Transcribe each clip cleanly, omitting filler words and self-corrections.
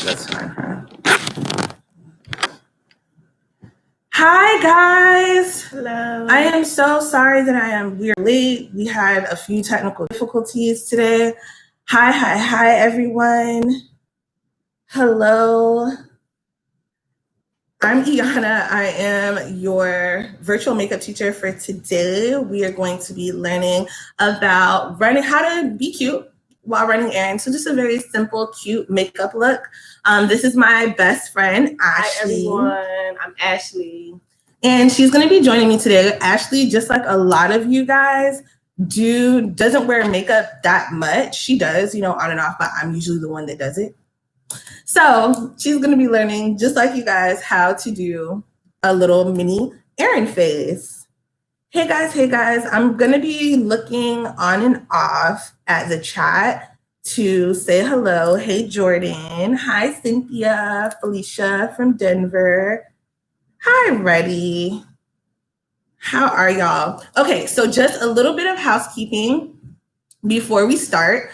let's find her. Hi guys. Hello. I am so sorry that we're late. We had a few technical difficulties today. Hi everyone. Hello. I'm Ianna. I am your virtual makeup teacher for today. We are going to be learning about how to be cute while running errands. So just a very simple, cute makeup look. This is my best friend, Ashley. Hi everyone, I'm Ashley. And she's going to be joining me today. Ashley, just like a lot of you guys, doesn't wear makeup that much. She does, on and off, but I'm usually the one that does it. So she's going to be learning, just like you guys, how to do a little mini errand phase. Hey guys, I'm going to be looking on and off at the chat to say hello. Hey, Jordan. Hi, Cynthia, Felicia from Denver. Hi, Reddy. How are y'all? Okay, so just a little bit of housekeeping before we start.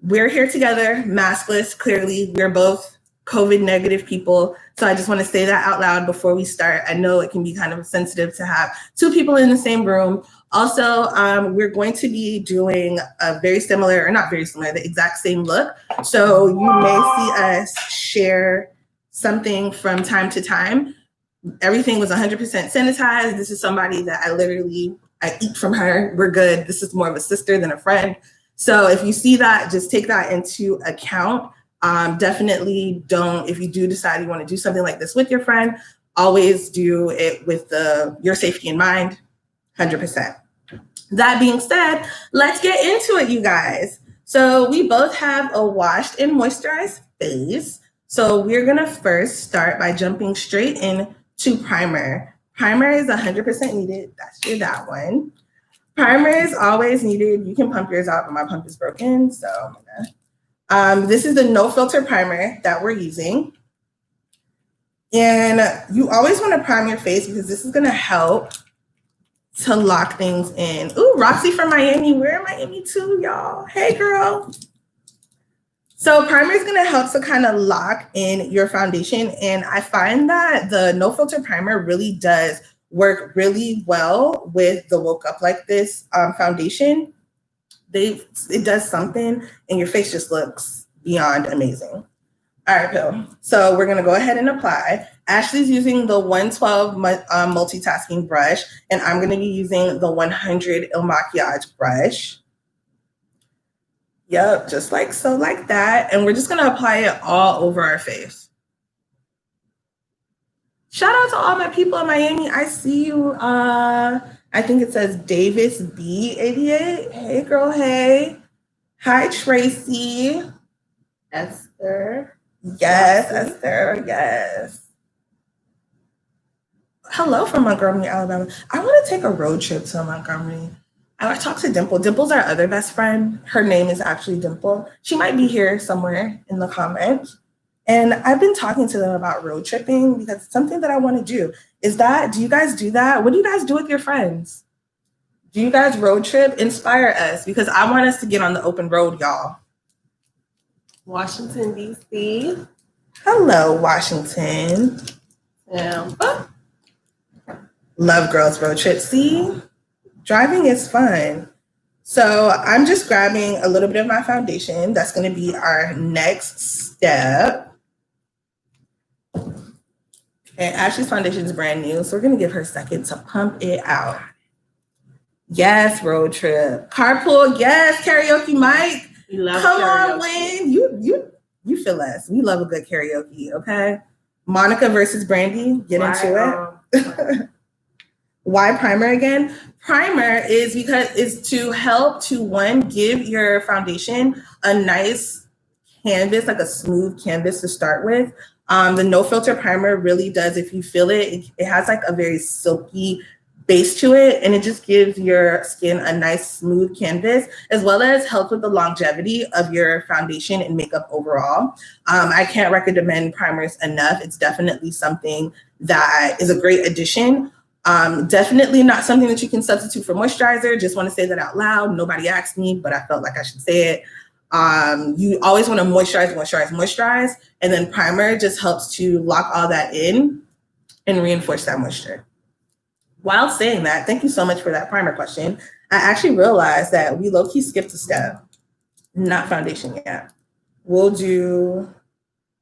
We're here together, maskless, clearly. We're both COVID negative people. So I just want to say that out loud before we start. I know it can be kind of sensitive to have two people in the same room. Also, we're going to be doing a very similar, or not very similar, the exact same look. So you may see us share something from time to time. Everything was 100% sanitized. This is somebody that I eat from her. We're good. This is more of a sister than a friend. So if you see that, just take that into account. Definitely don't, if you do decide you want to do something like this with your friend, always do it with your safety in mind, 100%. That being said, let's get into it, you guys. So we both have a washed and moisturized face. So we're going to first start by jumping straight into primer. Primer is 100% needed. That's that one. Primer is always needed. You can pump yours out, but my pump is broken. So this is the no filter primer that we're using. And you always want to prime your face because this is going to help to lock things in. Ooh, Roxy from Miami. We're in Miami too, y'all. Hey, girl. So primer is going to help to kind of lock in your foundation. And I find that the no filter primer really does work really well with the Woke Up Like This foundation. It does something and your face just looks beyond amazing. All right, Bill. So we're going to go ahead and apply. Ashley's using the 112 multitasking brush, and I'm going to be using the 100 MAKIAGE brush. Yep, just like so, like that. And we're just going to apply it all over our face. Shout out to all my people in Miami. I see you. I think it says Davis B88. Hey, girl. Hey. Hi, Tracy. Esther. Yes, Esther. Yes. Hello from Montgomery, Alabama. I want to take a road trip to Montgomery. I talked to Dimple. Dimple's our other best friend. Her name is actually Dimple. She might be here somewhere in the comments. And I've been talking to them about road tripping because it's something that I want to do. Do you guys do that? What do you guys do with your friends? Do you guys road trip? Inspire us because I want us to get on the open road, y'all. Washington, D.C. Hello, Washington. Love girls road trip. See, driving is fun. So I'm just grabbing a little bit of my foundation. That's going to be our next step. And Ashley's foundation is brand new, so we're going to give her a second to pump it out. Yes, road trip. Carpool, yes, karaoke mic. We love Come karaoke. on, Lynn. You feel us. We love a good karaoke, okay? Monica versus Brandy, get into it. Why primer again? Primer is to help to, one, give your foundation a nice canvas, like a smooth canvas to start with. The no filter primer really does, if you feel it has like a very silky base to it, and it just gives your skin a nice smooth canvas, as well as helps with the longevity of your foundation and makeup overall. I can't recommend primers enough. It's definitely something that is a great addition. Definitely not something that you can substitute for moisturizer. Just want to say that out loud. Nobody asked me, but I felt like I should say it. You always want to moisturize, moisturize, moisturize, and then primer just helps to lock all that in and reinforce that moisture. While saying that, thank you so much for that primer question. I actually realized that we low-key skipped a step, not foundation yet. We'll do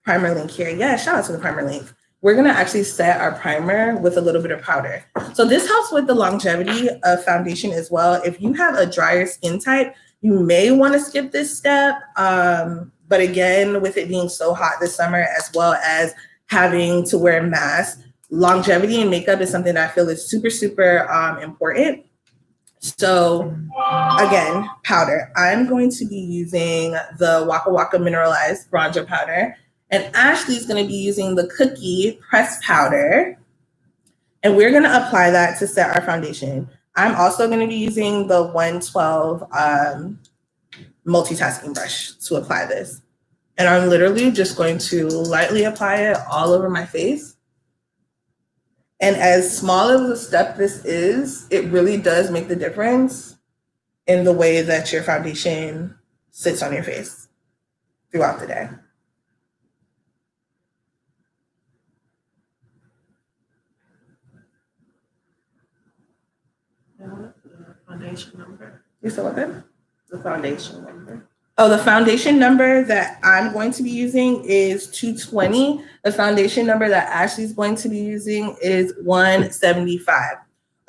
primer link here. Yeah, shout out to the primer link. We're gonna actually set our primer with a little bit of powder. So this helps with the longevity of foundation as well. If you have a drier skin type, you may wanna skip this step. But again, with it being so hot this summer, as well as having to wear masks, longevity in makeup is something that I feel is super, super important. So again, powder. I'm going to be using the Waka Waka Mineralized Bronzer Powder. And Ashley's going to be using the Cookie Pressed Powder. And we're going to apply that to set our foundation. I'm also going to be using the 112 multitasking brush to apply this. And I'm literally just going to lightly apply it all over my face. And as small of a step this is, it really does make the difference in the way that your foundation sits on your face throughout the day. Foundation number. You still looking? The foundation number. Oh, the foundation number that I'm going to be using is 220. The foundation number that Ashley's going to be using is 175.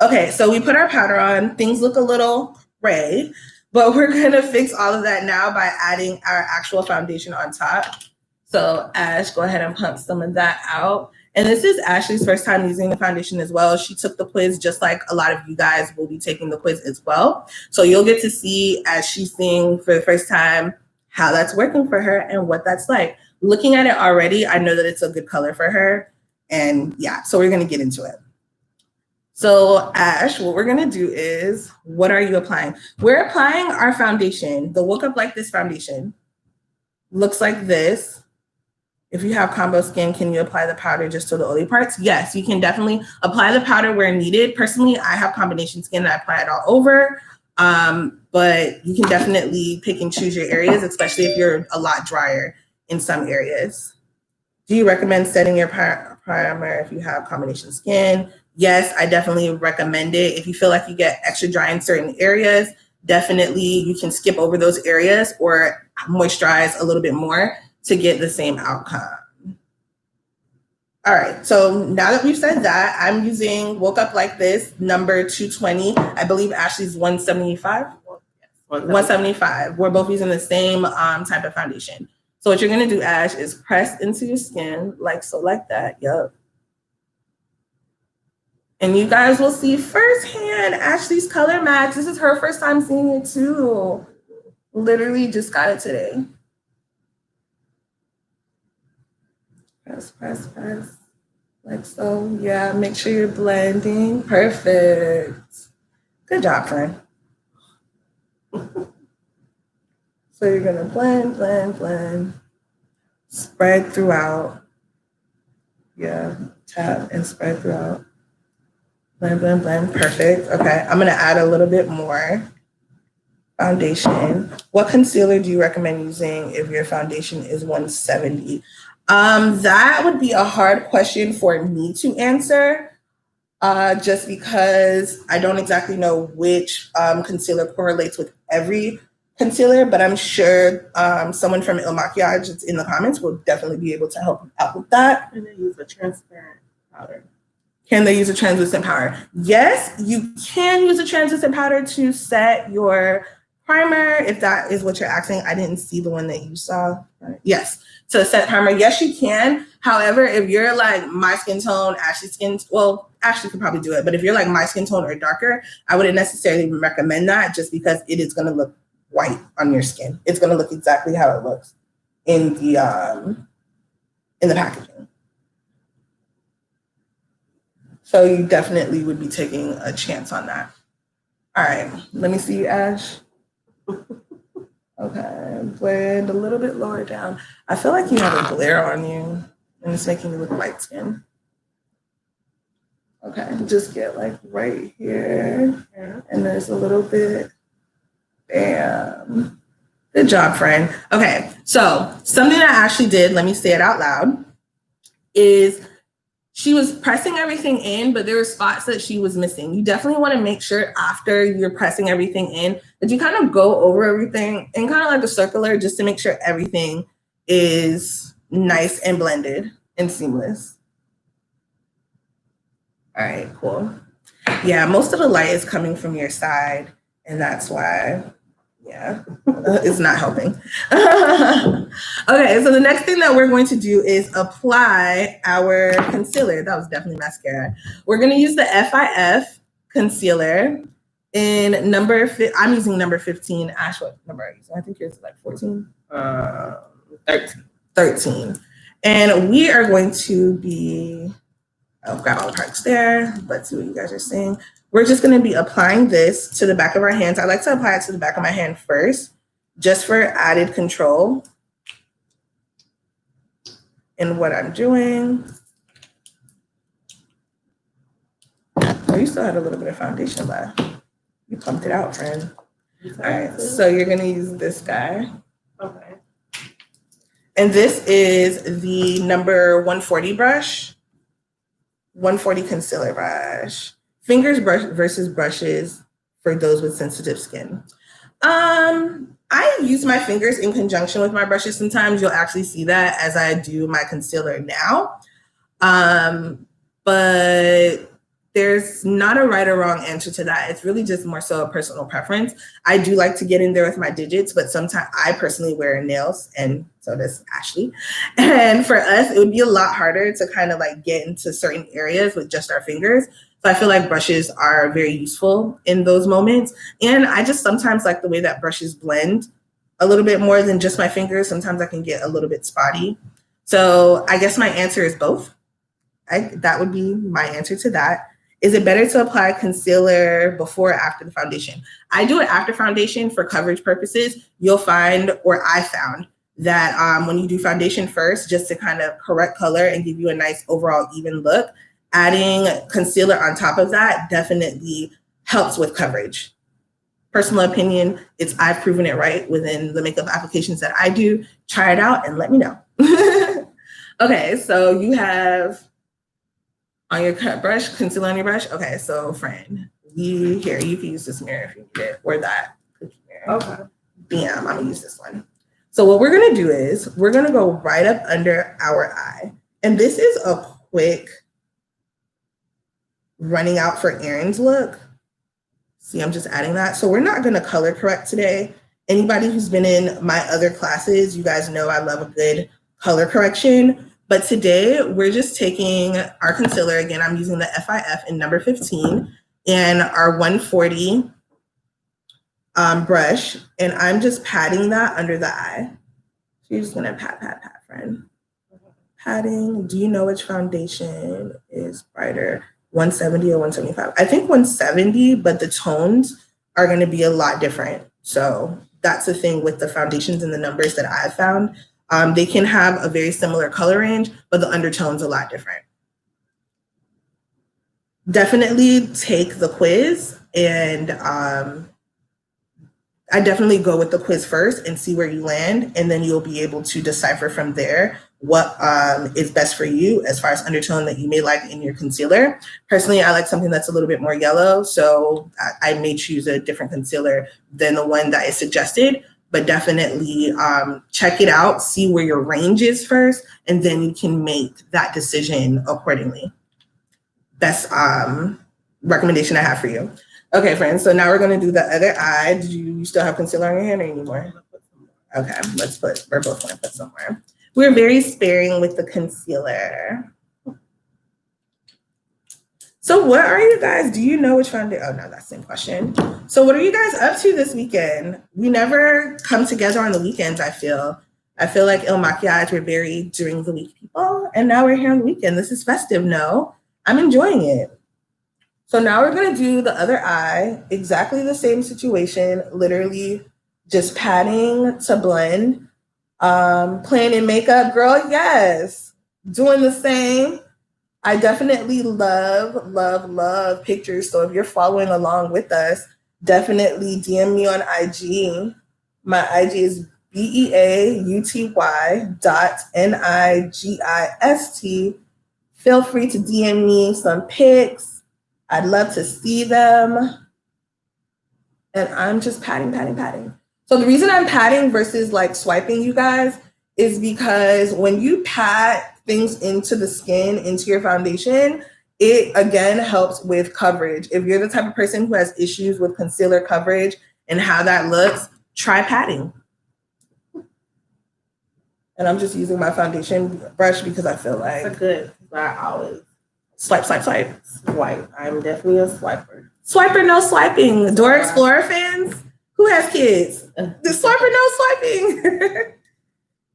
Okay, so we put our powder on. Things look a little gray, but we're gonna fix all of that now by adding our actual foundation on top. So Ash, go ahead and pump some of that out. And this is Ashley's first time using the foundation as well. She took the quiz just like a lot of you guys will be taking the quiz as well. So you'll get to see as she's seeing for the first time how that's working for her and what that's like. Looking at it already, I know that it's a good color for her. And yeah, so we're gonna get into it. So Ash, what we're gonna do is, what are you applying? We're applying our foundation, the Woke Up Like This foundation. Looks like this. If you have combo skin, can you apply the powder just to the oily parts? Yes, you can definitely apply the powder where needed. Personally, I have combination skin and I apply it all over, but you can definitely pick and choose your areas, especially if you're a lot drier in some areas. Do you recommend setting your primer if you have combination skin? Yes, I definitely recommend it. If you feel like you get extra dry in certain areas, definitely you can skip over those areas or moisturize a little bit more to get the same outcome. All right, so now that we've said that, I'm using Woke Up Like This, number 220. I believe Ashley's 175. 175. We're both using the same type of foundation. So what you're gonna do, Ash, is press into your skin, like so, like that, yup. And you guys will see firsthand Ashley's color match. This is her first time seeing it too. Literally just got it today. Press, press, press, like so. Yeah, make sure you're blending. Perfect. Good job, friend. So you're gonna blend, blend, blend. Spread throughout. Yeah, tap and spread throughout. Blend, blend, blend. Perfect. Okay, I'm gonna add a little bit more foundation. What concealer do you recommend using if your foundation is 170? That would be a hard question for me to answer, just because I don't exactly know which concealer correlates with every concealer, but I'm sure someone from MAKIAGE that's in the comments will definitely be able to help out with that. And then use a transparent powder. Can they use a translucent powder? Yes, you can use a translucent powder to set your primer, if that is what you're asking. I didn't see the one that you saw. Yes, to set primer, yes, you can. However, if you're like my skin tone, Ashley's skin, well, Ashley could probably do it, but if you're like my skin tone or darker, I wouldn't necessarily recommend that just because it is gonna look white on your skin. It's gonna look exactly how it looks in the packaging. So you definitely would be taking a chance on that. All right, let me see you, Ash. Okay, blend a little bit lower down. I feel like you have a glare on you and it's making you look light skin. Okay, just get like right here and there's a little bit, bam. Good job, friend. Okay, so something I actually did, let me say it out loud, is she was pressing everything in, but there were spots that she was missing. You definitely want to make sure after you're pressing everything in that you kind of go over everything and kind of like a circular just to make sure everything is nice and blended and seamless. All right, cool. Yeah, most of the light is coming from your side, and that's why, yeah, it's not helping. Okay, so the next thing that we're going to do is apply our concealer. That was definitely mascara. We're going to use the FIF concealer in number, I'm using number 15. Ash, what number are you using? I think yours is like 14. 13. 13. And we are going to be, I've got all the parts there. Let's see what you guys are saying. We're just going to be applying this to the back of our hands. I like to apply it to the back of my hand first, just for added control in what I'm doing. Oh, you still had a little bit of foundation left. You pumped it out, friend. All right, so you're going to use this guy. Okay. And this is the number 140 brush. 140 concealer brush. Fingers brush versus brushes for those with sensitive skin. I use my fingers in conjunction with my brushes. Sometimes you'll actually see that as I do my concealer now. But there's not a right or wrong answer to that. It's really just more so a personal preference. I do like to get in there with my digits, but sometimes I personally wear nails, and so does Ashley. And for us, it would be a lot harder to kind of like get into certain areas with just our fingers. So I feel like brushes are very useful in those moments. And I just sometimes like the way that brushes blend a little bit more than just my fingers. Sometimes I can get a little bit spotty. So I guess my answer is both. That would be my answer to that. Is it better to apply concealer before or after the foundation? I do it after foundation for coverage purposes. You'll find, or I found, that when you do foundation first, just to kind of correct color and give you a nice overall even look, adding concealer on top of that definitely helps with coverage. Personal opinion, I've proven it right within the makeup applications that I do. Try it out and let me know. Okay, so you have on your cut brush, concealer on your brush. Okay, so friend, you can use this mirror if you need it, or that cookie mirror. Okay. Bam, I'm gonna use this one. So what we're gonna do is we're gonna go right up under our eye. And this is a quick running out for errands look. See, I'm just adding that. So we're not gonna color correct today. Anybody who's been in my other classes, you guys know I love a good color correction. But today we're just taking our concealer. Again, I'm using the FIF in number 15 and our 140 brush. And I'm just patting that under the eye. So you're just gonna pat, friend. Patting. Do you know which foundation is brighter? 170 or 175? I think 170, but the tones are gonna be a lot different. So that's the thing with the foundations and the numbers that I've found. They can have a very similar color range, but the undertone's a lot different. Definitely take the quiz, and I definitely go with the quiz first and see where you land, and then you'll be able to decipher from there what is best for you as far as undertone that you may like in your concealer. Personally, I like something that's a little bit more yellow, so I may choose a different concealer than the one that is suggested. But definitely check it out, see where your range is first, and then you can make that decision accordingly. Best recommendation I have for you. Okay, friends, so now we're gonna do the other eye. Do you still have concealer on your hand or anymore? Okay, we're both gonna put somewhere. We're very sparing with the concealer. So what are you guys, do you know which foundation? Oh no, that's the same question. So what are you guys up to this weekend? We never come together on the weekends, I feel. I feel like MAKIAGE, we're very during the week people, and now we're here on the weekend. This is festive, no? I'm enjoying it. So now we're gonna do the other eye, exactly the same situation, literally just patting to blend. Playing in makeup, girl, yes. Doing the same. I definitely love pictures. So if you're following along with us, definitely DM me on IG. My IG is BEAUTY.NIGIST. Feel free to DM me some pics. I'd love to see them. And I'm just patting. So the reason I'm patting versus like swiping, you guys, is because when you pat things into the skin, into your foundation, it again helps with coverage. If you're the type of person who has issues with concealer coverage and how that looks, try patting. And I'm just using my foundation brush because I feel like That's good. I always swipe. swipe. I'm definitely a swiper. Swiper, no swiping. Dora Explorer fans, who has kids? The swiper, no swiping.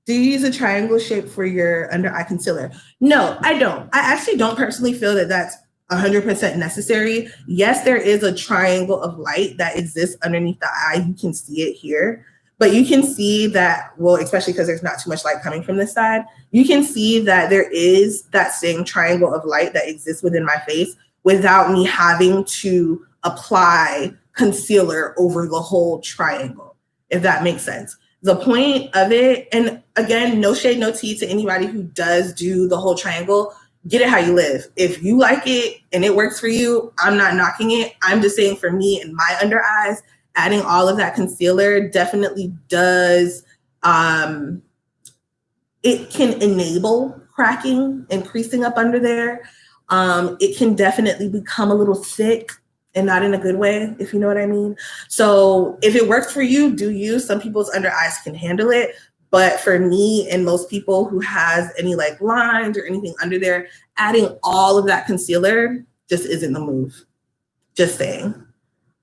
Do you use a triangle shape for your under eye concealer? No, I don't. I actually don't personally feel that that's 100% necessary. Yes, there is a triangle of light that exists underneath the eye. You can see it here, but you can see that, well, especially because there's not too much light coming from this side, you can see that there is that same triangle of light that exists within my face without me having to apply concealer over the whole triangle, if that makes sense. The point of it, and again, no shade, no tea to anybody who does do the whole triangle. Get it how you live. If you like it and it works for you, I'm not knocking it. I'm just saying for me and my under eyes, adding all of that concealer definitely does, it can enable cracking and creasing up under there. It can definitely become a little thick and not in a good way, if you know what I mean. So if it works for you, do you. Some people's under eyes can handle it. But for me and most people who has any like lines or anything under there, adding all of that concealer just isn't the move. Just saying.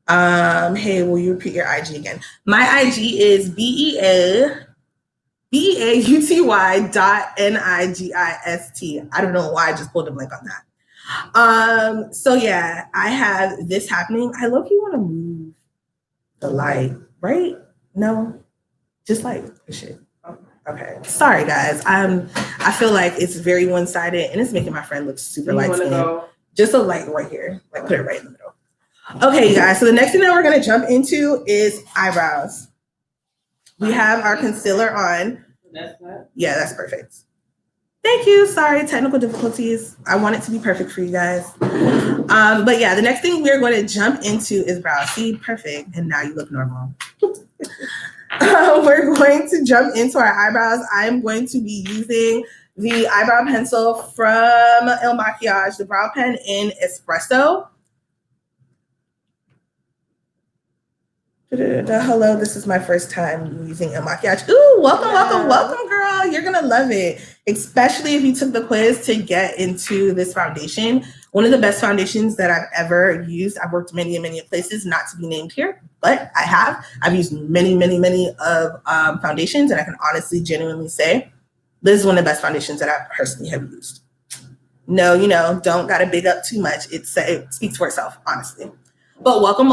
Hey, will you repeat your IG again? My IG is BEAUTY.NIGIST. I don't know why I just pulled a blank on that. So yeah, I have this happening. I low-key want to move the light, right? No, just like push it. Okay. Sorry guys. I feel like it's very one-sided and it's making my friend look super light skinned. Just a light right here. Like put it right in the middle. Okay, you guys. So the next thing that we're gonna jump into is eyebrows. We have our concealer on. Yeah, that's perfect. Thank you. Sorry, technical difficulties. I want it to be perfect for you guys. But yeah, the next thing we're going to jump into is brows. See, perfect. And now you look normal. We're going to jump into our eyebrows. I'm going to be using the eyebrow pencil from MAKIAGE, the brow pen in Espresso. Hello, this is my first time using MAKIAGE. Ooh, welcome, girl. You're gonna love it, especially if you took the quiz to get into this foundation. One of the best foundations that I've ever used. I've worked many places, not to be named here, but I have. I've used many of foundations, and I can honestly, genuinely say this is one of the best foundations that I personally have used. No, don't gotta big up too much. It speaks for itself, honestly. But welcome.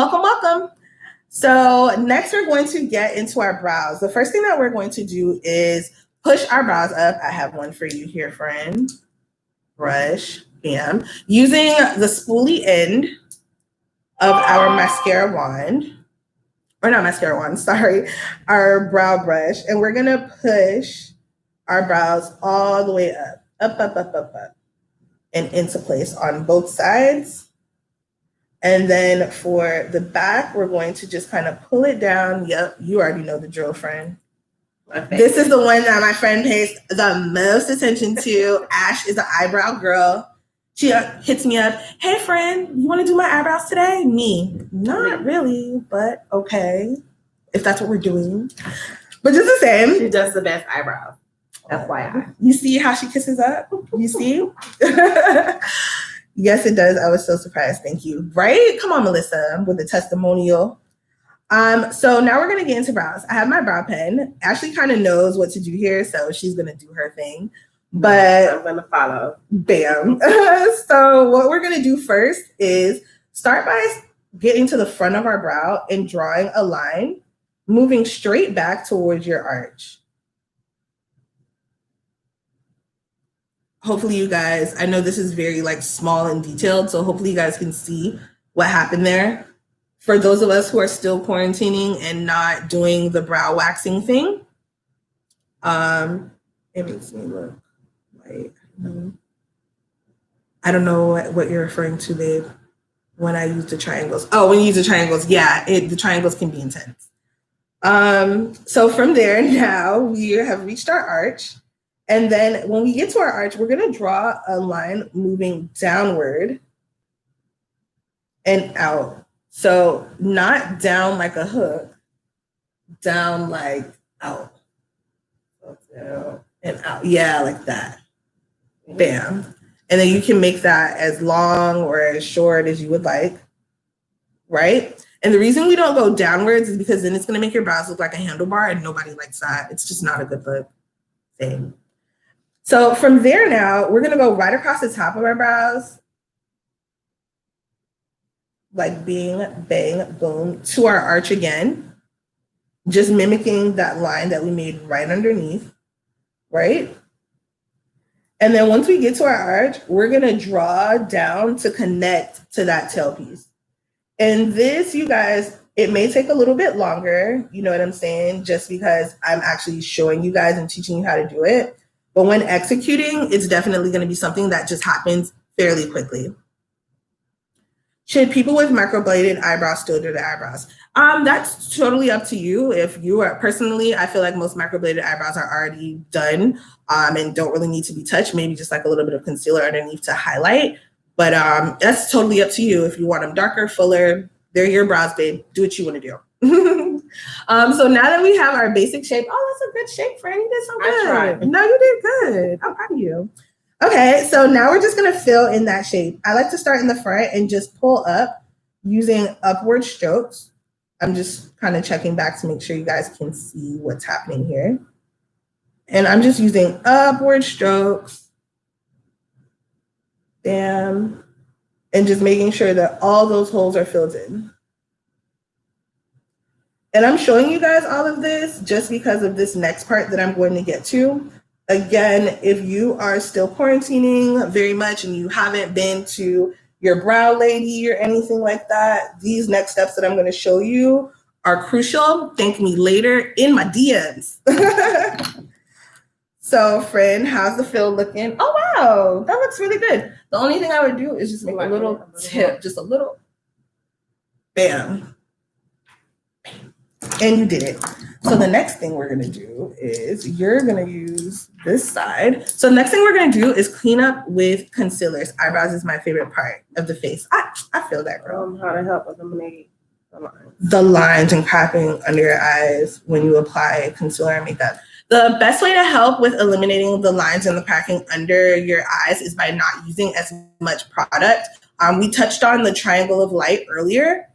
So next we're going to get into our brows. The first thing that we're going to do is push our brows up. I have one for you here, friend. Brush, bam. Using the spoolie end of our mascara wand, or not mascara wand, sorry, our brow brush. And we're gonna push our brows all the way up, and into place on both sides. And then for the back, we're going to just kind of pull it down. Yep, you already know the drill, friend. Okay. This is the one that my friend pays the most attention to. Ash is an eyebrow girl. She hits me up. Hey, friend, you want to do my eyebrows today? Me, not really, but okay, if that's what we're doing. But just the same. She does the best eyebrows. FYI. You see how she kisses up? You see? Yes, it does. I was so surprised. Thank you. Right? Come on, Melissa, with the testimonial. So now we're going to get into brows. I have my brow pen. Ashley kind of knows what to do here, so she's going to do her thing. But I'm going to follow. Bam. So what we're going to do first is start by getting to the front of our brow and drawing a line, moving straight back towards your arch. Hopefully you guys, I know this is very like small and detailed, so hopefully you guys can see what happened there. for those of us who are still quarantining and not doing the brow waxing thing, it makes me look like, I don't know what you're referring to, babe, when I use the triangles. Oh, when you use the triangles, yeah, the triangles can be intense. So from there, now we have reached our arch. And then when we get to our arch, we're gonna draw a line moving downward and out. So not down like a hook, down like out. Down and out. Yeah, like that. Bam. And then you can make that as long or as short as you would like, right? And the reason we don't go downwards is because then it's gonna make your brows look like a handlebar, and nobody likes that. It's just not a good look thing. So from there now, we're gonna go right across the top of our brows, like bing, bang, boom, to our arch again, just mimicking that line that we made right underneath, right? And then once we get to our arch, we're gonna draw down to connect to that tailpiece. And this, you guys, it may take a little bit longer, you know what I'm saying? Just because I'm actually showing you guys and teaching you how to do it. But when executing, it's definitely gonna be something that just happens fairly quickly. Should people with microbladed eyebrows still do the eyebrows? That's totally up to you. If you are, personally, I feel like most microbladed eyebrows are already done and don't really need to be touched. Maybe just like a little bit of concealer underneath to highlight. But that's totally up to you. If you want them darker, fuller, they're your brows, babe. Do what you want to do. So now that we have our basic shape, oh, that's a good shape, friend. You did so good. I tried. No, you did good. I'm proud of you. Okay, so now we're just gonna fill in that shape. I like to start in the front and just pull up using upward strokes. I'm just kind of checking back to make sure you guys can see what's happening here. And I'm just using upward strokes. Bam. And just making sure that all those holes are filled in. And I'm showing you guys all of this just because of this next part that I'm going to get to. Again, if you are still quarantining very much and you haven't been to your brow lady or anything like that, these next steps that I'm going to show you are crucial. Thank me later in my DMs. So, friend, how's the fill looking? Oh, wow, that looks really good. The only thing I would do is just make a little tip, just a little, bam. And you did it. So the next thing we're gonna do is you're gonna use this side. So the next thing we're gonna do is clean up with concealers. Eyebrows is my favorite part of the face. I feel that, girl. How to help eliminate the lines. The lines and cracking under your eyes when you apply concealer and makeup. The best way to help with eliminating the lines and the cracking under your eyes is by not using as much product. We touched on the triangle of light earlier.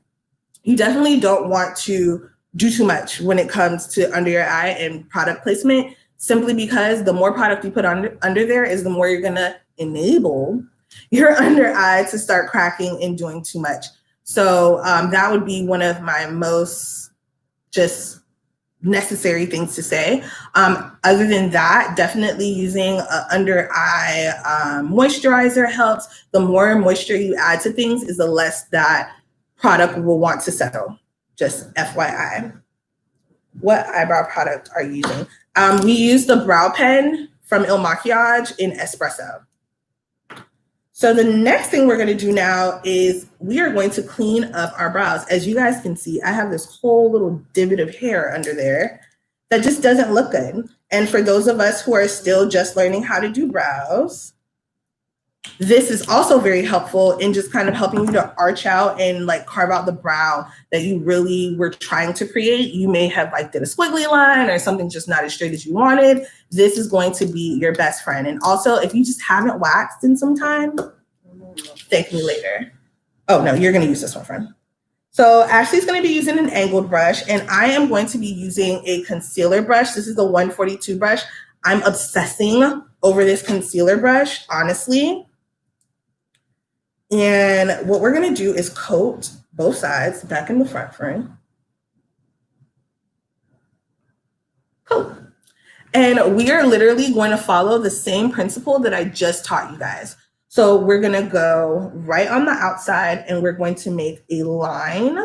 You definitely don't want to do too much when it comes to under your eye and product placement, simply because the more product you put under there is the more you're gonna enable your under eye to start cracking and doing too much. So that would be one of my most just necessary things to say. Other than that, definitely using an under eye moisturizer helps. The more moisture you add to things is the less that product will want to settle. Just FYI. What eyebrow product are you using? We use the brow pen from MAKIAGE in Espresso. So the next thing we're going to do now is we are going to clean up our brows. As you guys can see, I have this whole little divot of hair under there that just doesn't look good. And for those of us who are still just learning how to do brows, this is also very helpful in just kind of helping you to arch out and like carve out the brow that you really were trying to create. You may have like did a squiggly line or something just not as straight as you wanted. This is going to be your best friend. And also, if you just haven't waxed in some time, thank me later. Oh no, you're going to use this one, friend. So Ashley's going to be using an angled brush, and I am going to be using a concealer brush. This is the 142 brush. I'm obsessing over this concealer brush, honestly. And what we're going to do is coat both sides, back in the front, friend. Coat. And we are literally going to follow the same principle that I just taught you guys. So we're going to go right on the outside and we're going to make a line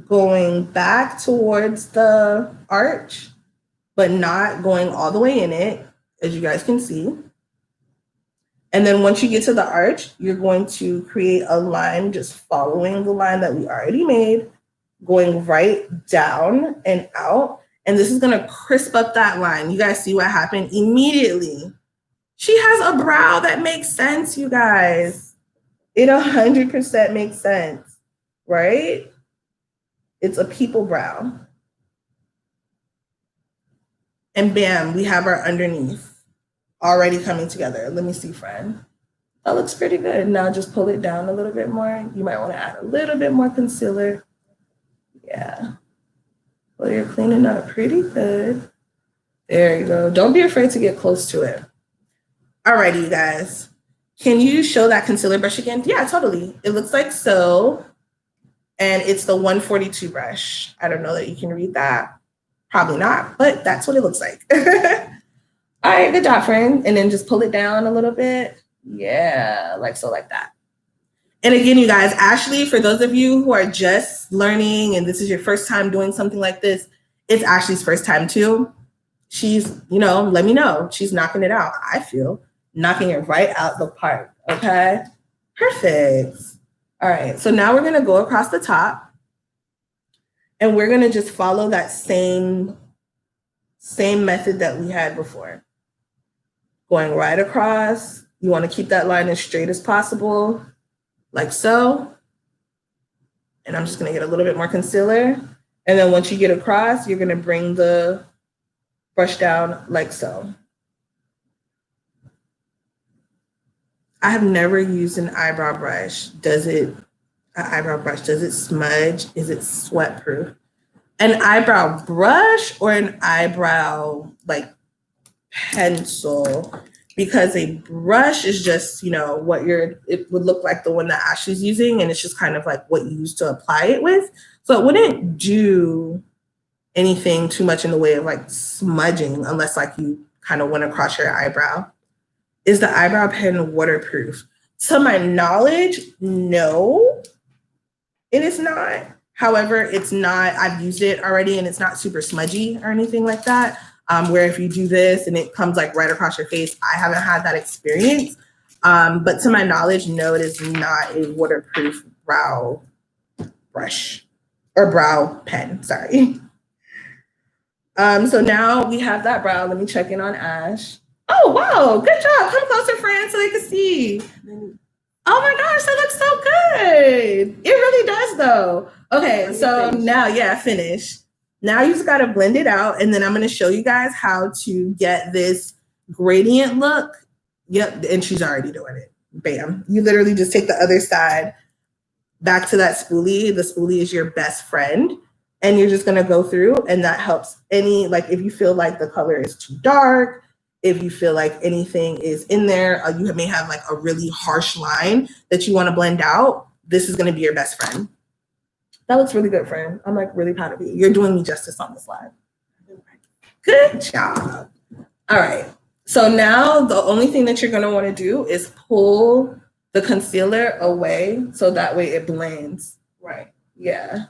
going back towards the arch, but not going all the way in it, as you guys can see. And then once you get to the arch, you're going to create a line just following the line that we already made, going right down and out. And this is gonna crisp up that line. You guys see what happened immediately. She has a brow that makes sense, you guys. It 100% makes sense, right? It's a people brow. And bam, we have our underneath already coming together. Let me see, friend. That looks pretty good. Now just pull it down a little bit more. You might want to add a little bit more concealer. Yeah. Well, you're cleaning up pretty good. There you go. Don't be afraid to get close to it. Alrighty, you guys. Can you show that concealer brush again? Yeah, totally. It looks like so. And it's the 142 brush. I don't know that you can read that. Probably not, but that's what it looks like. All right, good job, friend. And then just pull it down a little bit. Yeah, like so, like that. And again, you guys, Ashley, for those of you who are just learning and this is your first time doing something like this, it's Ashley's first time too. She's, let me know. She's knocking it out. I feel knocking it right out the park. Okay, perfect. All right, so now we're gonna go across the top and we're gonna just follow that same method that we had before. Going right across. You want to keep that line as straight as possible, like so. And I'm just going to get a little bit more concealer. And then once you get across, you're going to bring the brush down like so. I have never used an eyebrow brush. Does it smudge? Is it sweat proof? An eyebrow brush or an eyebrow like pencil? Because a brush is just, it would look like the one that Ashley's using, and it's just kind of like what you use to apply it with. So it wouldn't do anything too much in the way of like smudging unless like you kind of went across your eyebrow. Is the eyebrow pen waterproof? To my knowledge, no, it is not. However, it's not, I've used it already and it's not super smudgy or anything like that. Where if you do this and it comes like right across your face, I haven't had that experience. But to my knowledge, no, it is not a waterproof brow brush or brow pen, sorry. So now we have that brow. Let me check in on Ash. Oh, wow, good job. Come closer, friend, so they can see. Oh my gosh, that looks so good. It really does though. Okay, so now, yeah, finish. Now you just got to blend it out, and then I'm going to show you guys how to get this gradient look. Yep, and she's already doing it. Bam. You literally just take the other side back to that spoolie. The spoolie is your best friend, and you're just going to go through, and that helps any, like if you feel like the color is too dark, if you feel like anything is in there, you may have like a really harsh line that you want to blend out. This is going to be your best friend. That looks really good, friend. I'm like really proud of you. You're doing me justice on the slide. Good job. All right. So now the only thing that you're going to want to do is pull the concealer away so that way it blends. Right. Yeah.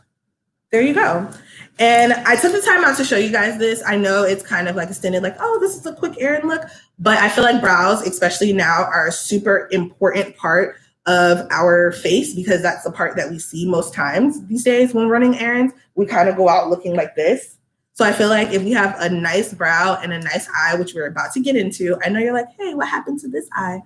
There you go. And I took the time out to show you guys this. I know it's kind of like extended, like, oh, this is a quick errand look, but I feel like brows, especially now, are a super important part of our face because that's the part that we see most times these days when running errands. We kind of go out looking like this. So I feel like if we have a nice brow and a nice eye, which we're about to get into, I know you're like, hey, what happened to this eye?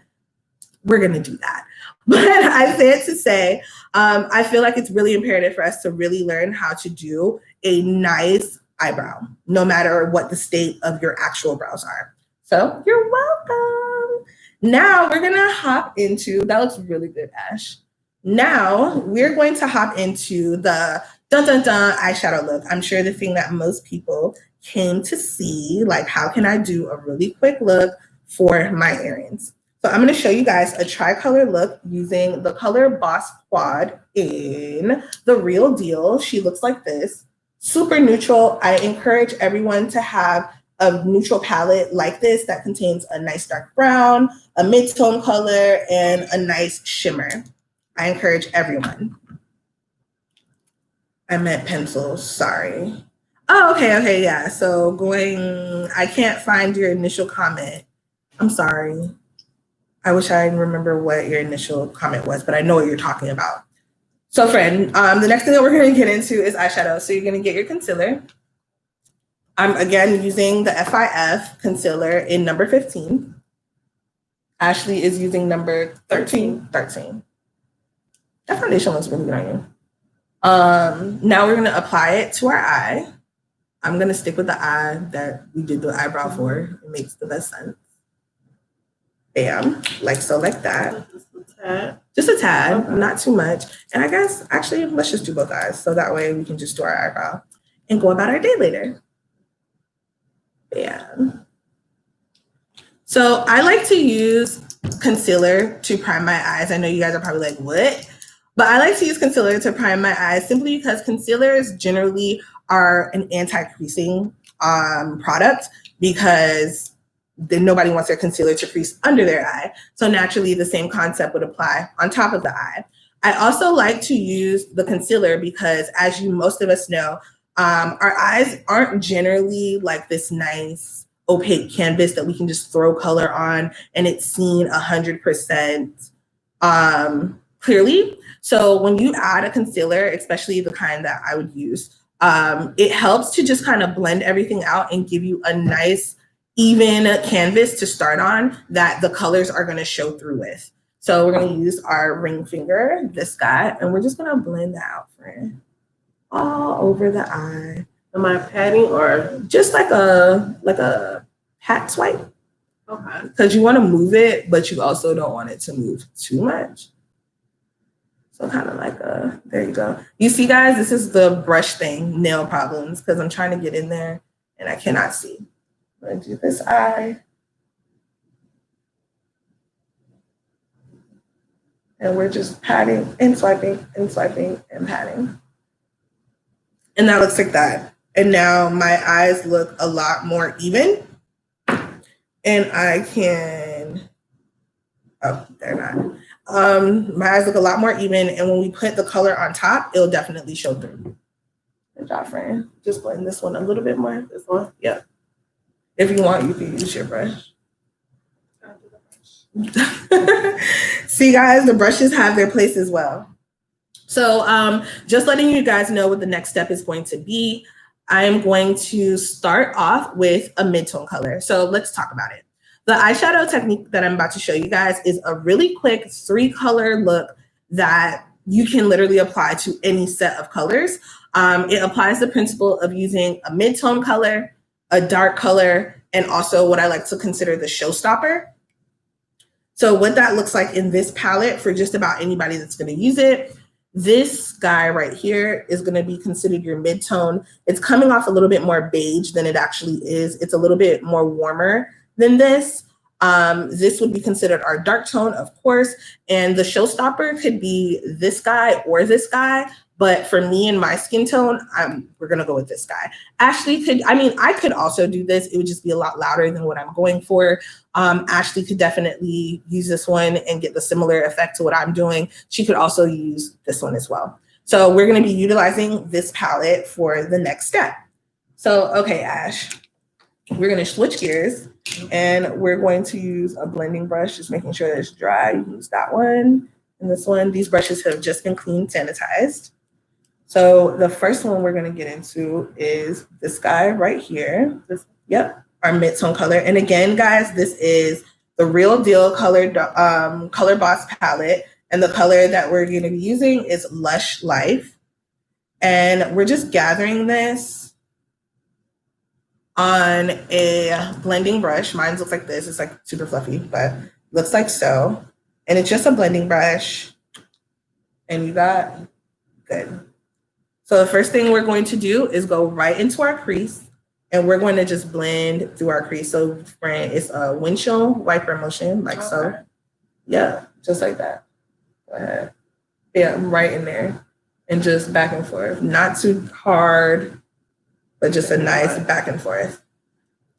We're going to do that. But I say it to say, I feel like it's really imperative for us to really learn how to do a nice eyebrow, no matter what the state of your actual brows are. So you're welcome. Now we're going to hop into, that looks really good, Ash. Now we're going to hop into the dun dun dun eyeshadow look. I'm sure the thing that most people came to see, like how can I do a really quick look for my errands? So I'm going to show you guys a tricolor look using the color Boss Quad in The Real Deal. She looks like this, super neutral. I encourage everyone to have a neutral palette like this that contains a nice dark brown, a mid-tone color, and a nice shimmer. I encourage everyone. I meant pencils, sorry. Oh, okay, yeah. So I can't find your initial comment. I'm sorry. I wish I remember what your initial comment was, but I know what you're talking about. So friend, the next thing that we're gonna get into is eyeshadow. So you're gonna get your concealer. I'm again using the FIF concealer in number 15. Ashley is using number 13. That foundation looks really good on you. Now we're gonna apply it to our eye. I'm gonna stick with the eye that we did the eyebrow for. It makes the best sense. Bam, like so, like that. Just a tad, okay. Not too much. And I guess actually let's just do both eyes, so that way we can just do our eyebrow and go about our day later. Bam. So I like to use concealer to prime my eyes. I know you guys are probably like, what? But I like to use concealer to prime my eyes simply because concealers generally are an anti-creasing product because then nobody wants their concealer to crease under their eye. So naturally the same concept would apply on top of the eye. I also like to use the concealer because as most of us know, our eyes aren't generally like this nice opaque canvas that we can just throw color on and it's seen 100% clearly. So when you add a concealer, especially the kind that I would use, it helps to just kind of blend everything out and give you a nice even canvas to start on that the colors are going to show through with. So we're going to use our ring finger, this guy, and we're just going to blend that out, friend, all over the eye. Am I patting or just like a pat swipe? Okay. Because you want to move it, but you also don't want it to move too much. So kind of like there you go. You see, guys, this is the brush thing, nail problems, because I'm trying to get in there and I cannot see. I'm going to do this eye. And we're just patting and swiping and swiping and patting. And that looks like that. And now my eyes look a lot more even. And I can, oh, they're not. My eyes look a lot more even. And when we put the color on top, it'll definitely show through. Good job, friend. Just blend this one a little bit more. This one, yep. If you want, you can use your brush. See, guys, the brushes have their place as well. So just letting you guys know what the next step is going to be. I am going to start off with a mid-tone color. So let's talk about it. The eyeshadow technique that I'm about to show you guys is a really quick 3-color look that you can literally apply to any set of colors. It applies the principle of using a mid-tone color, a dark color, and also what I like to consider the showstopper. So what that looks like in this palette for just about anybody that's going to use it, this guy right here is going to be considered your mid-tone. It's coming off a little bit more beige than it actually is. It's a little bit more warmer than this. This would be considered our dark tone, of course, and the showstopper could be this guy or this guy. But for me and my skin tone, we're going to go with this guy. Ashley could, I could also do this. It would just be a lot louder than what I'm going for. Ashley could definitely use this one and get the similar effect to what I'm doing. She could also use this one as well. So we're going to be utilizing this palette for the next step. So, okay, Ash, we're going to switch gears and we're going to use a blending brush, just making sure that it's dry. You can use that one and this one. These brushes have just been clean, sanitized. So the first one we're going to get into is this guy right here. Yep, our mid-tone color. And again, guys, this is the Real Deal Color Boss palette. And the color that we're going to be using is Lush Life. And we're just gathering this on a blending brush. Mine looks like this. It's like super fluffy, but looks like so. And it's just a blending brush. And you got good. So the first thing we're going to do is go right into our crease and we're going to just blend through our crease. So it's a windshield wiper motion, like so. Yeah, just like that. Go ahead. Yeah, right in there. And just back and forth. Not too hard, but just a nice back and forth.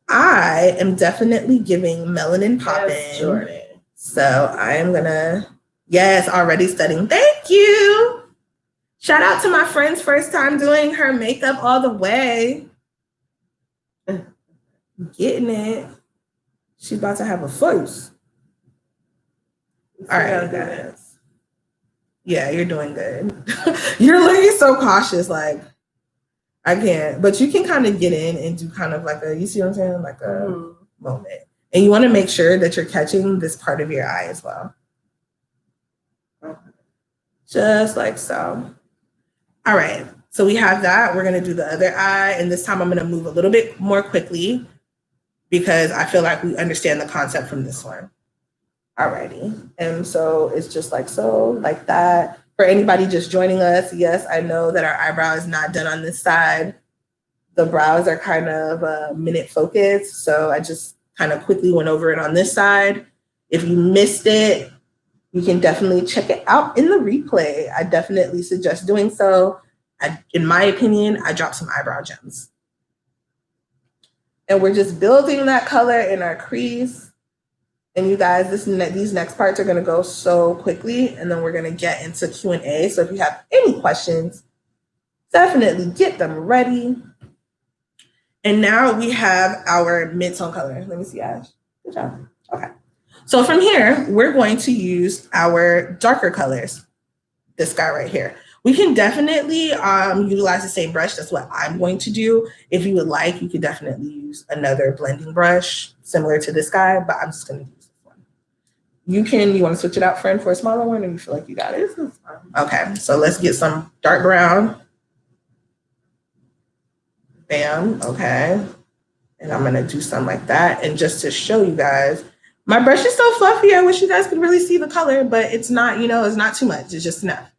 I am definitely giving melanin popping. Yes, Jordan. So I am gonna, yes, already studying. Thank you. Shout out to my friend's first time doing her makeup all the way. Getting it. She's about to have a first. All right, guys. Yeah, you're doing good. You're looking so cautious, like, I can't. But you can kind of get in and do kind of like a, you see what I'm saying? Like a moment. And you want to make sure that you're catching this part of your eye as well. Just like so. All right, so we have that. We're going to do the other eye. And this time I'm going to move a little bit more quickly because I feel like we understand the concept from this one. Alrighty. And so it's just like so, like that. For anybody just joining us, yes, I know that our eyebrow is not done on this side. The brows are kind of a minute focus. So I just kind of quickly went over it on this side. If you missed it, you can definitely check it out in the replay. I definitely suggest doing so. In my opinion, I dropped some eyebrow gems. And we're just building that color in our crease. And you guys, these next parts are going to go so quickly, and then we're going to get into Q&A. So if you have any questions, definitely get them ready. And now we have our mid-tone color. Let me see, Ash. Good job. Okay. So from here, we're going to use our darker colors. This guy right here. We can definitely utilize the same brush. That's what I'm going to do. If you would like, you could definitely use another blending brush similar to this guy, but I'm just going to use this one. You want to switch it out, friend, for a smaller one, or you feel like you got it? Okay, so let's get some dark brown. Bam, okay. And I'm going to do something like that. And just to show you guys, my brush is so fluffy. I wish you guys could really see the color, but it's not, it's not too much. It's just enough.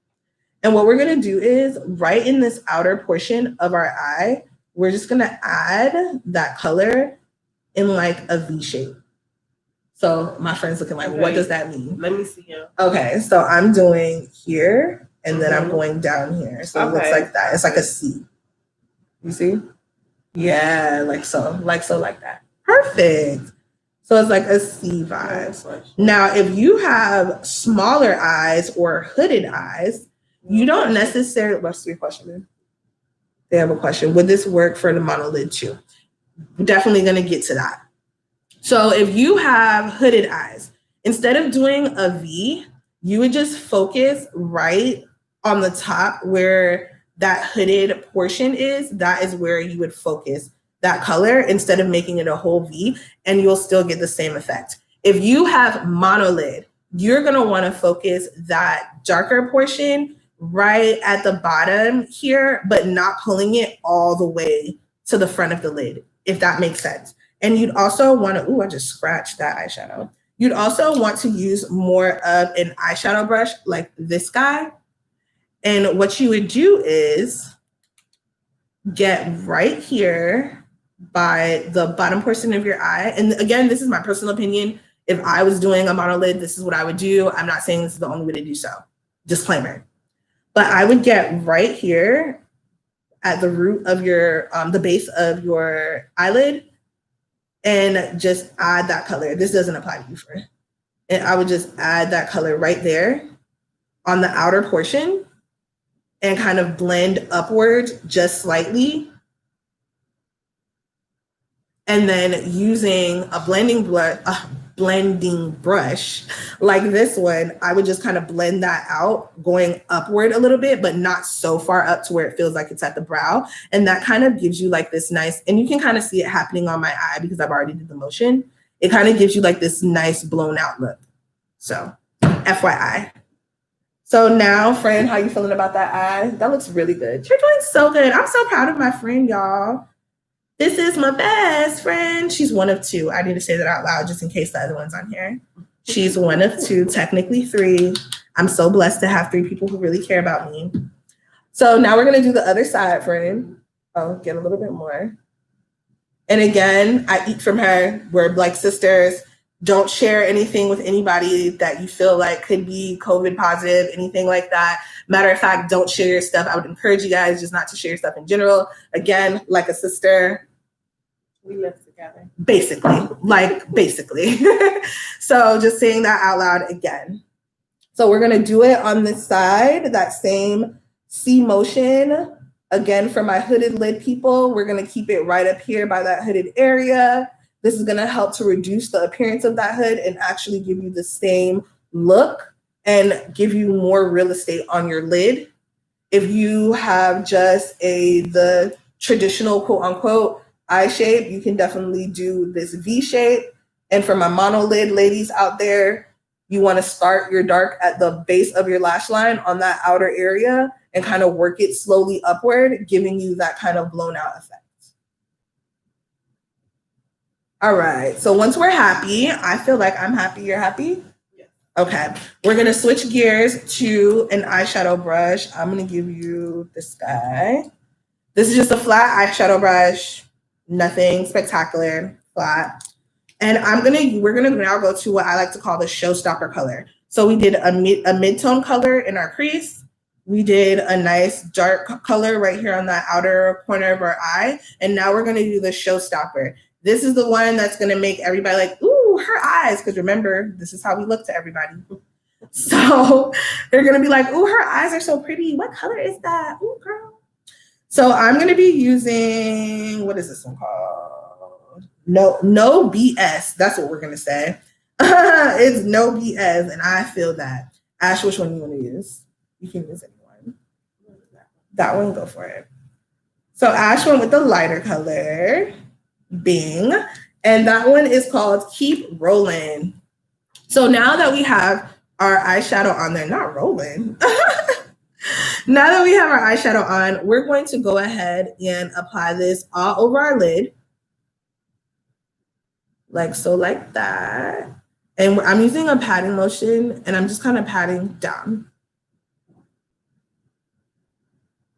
And what we're going to do is right in this outer portion of our eye, we're just going to add that color in like a V shape. So my friend's looking like, what does that mean? Let me see you. Okay, so I'm doing here and then I'm going down here. So it looks like that. It's like a C. You see? Yeah, like so, like that. Perfect. So it's like a C vibe. Now, if you have smaller eyes or hooded eyes, you don't necessarily, what's your question, man? They have a question. Would this work for the monolid too? We're definitely going to get to that. So if you have hooded eyes, instead of doing a V, you would just focus right on the top where that hooded portion is. That is where you would focus that color instead of making it a whole V, and you'll still get the same effect. If you have monolid, you're going to want to focus that darker portion right at the bottom here, but not pulling it all the way to the front of the lid, if that makes sense. And you'd also want to, I just scratched that eyeshadow. You'd also want to use more of an eyeshadow brush like this guy. And what you would do is get right here by the bottom portion of your eye. And again, this is my personal opinion. If I was doing a monolid, this is what I would do. I'm not saying this is the only way to do so. Disclaimer. But I would get right here at the root of your, the base of your eyelid and just add that color. This doesn't apply to you, friend. And I would just add that color right there on the outer portion and kind of blend upward just slightly. And then using a blending brush like this one, I would just kind of blend that out going upward a little bit, but not so far up to where it feels like it's at the brow. And that kind of gives you like this nice, and you can kind of see it happening on my eye because I've already did the motion. It kind of gives you like this nice blown out look. So FYI. So now, friend, how you feeling about that eye? That looks really good. You're doing so good. I'm so proud of my friend, y'all. This is my best friend. She's one of two. I need to say that out loud just in case the other one's on here. She's one of two, technically three. I'm so blessed to have 3 people who really care about me. So now we're going to do the other side, friend. Oh, get a little bit more. And again, I eat from her. We're like sisters. Don't share anything with anybody that you feel like could be COVID positive, anything like that. Matter of fact, don't share your stuff. I would encourage you guys just not to share your stuff in general. Again, like a sister. We live together. Basically. So just saying that out loud again. So we're going to do it on this side, that same C motion. Again, for my hooded lid people, we're gonna keep it right up here by that hooded area. This is gonna help to reduce the appearance of that hood and actually give you the same look and give you more real estate on your lid. If you have just the traditional quote unquote eye shape, you can definitely do this V shape. And for my mono lid ladies out there, you want to start your dark at the base of your lash line on that outer area and kind of work it slowly upward, giving you that kind of blown out effect. All right, so once we're happy, I feel like I'm happy, you're happy? Yeah. Okay, we're gonna switch gears to an eyeshadow brush. I'm gonna give you this guy. This is just a flat eyeshadow brush, nothing spectacular, flat. And we're gonna now go to what I like to call the showstopper color. So we did a mid-tone color in our crease. We did a nice dark color right here on that outer corner of our eye. And now we're gonna do the showstopper. This is the one that's gonna make everybody like, ooh, her eyes. Because remember, this is how we look to everybody. So they're gonna be like, ooh, her eyes are so pretty. What color is that? Ooh, girl. So I'm gonna be using, what is this one called? No BS. That's what we're gonna say. It's no BS, and I feel that. Ash, which one you want to use? You can use anyone. That one, go for it. So Ash went with the lighter color, Bing, and that one is called Keep Rolling. So now that we have our eyeshadow on there, not rolling. Now that we have our eyeshadow on, we're going to go ahead and apply this all over our lid. Like so, like that. And I'm using a patting motion, and I'm just kind of patting down.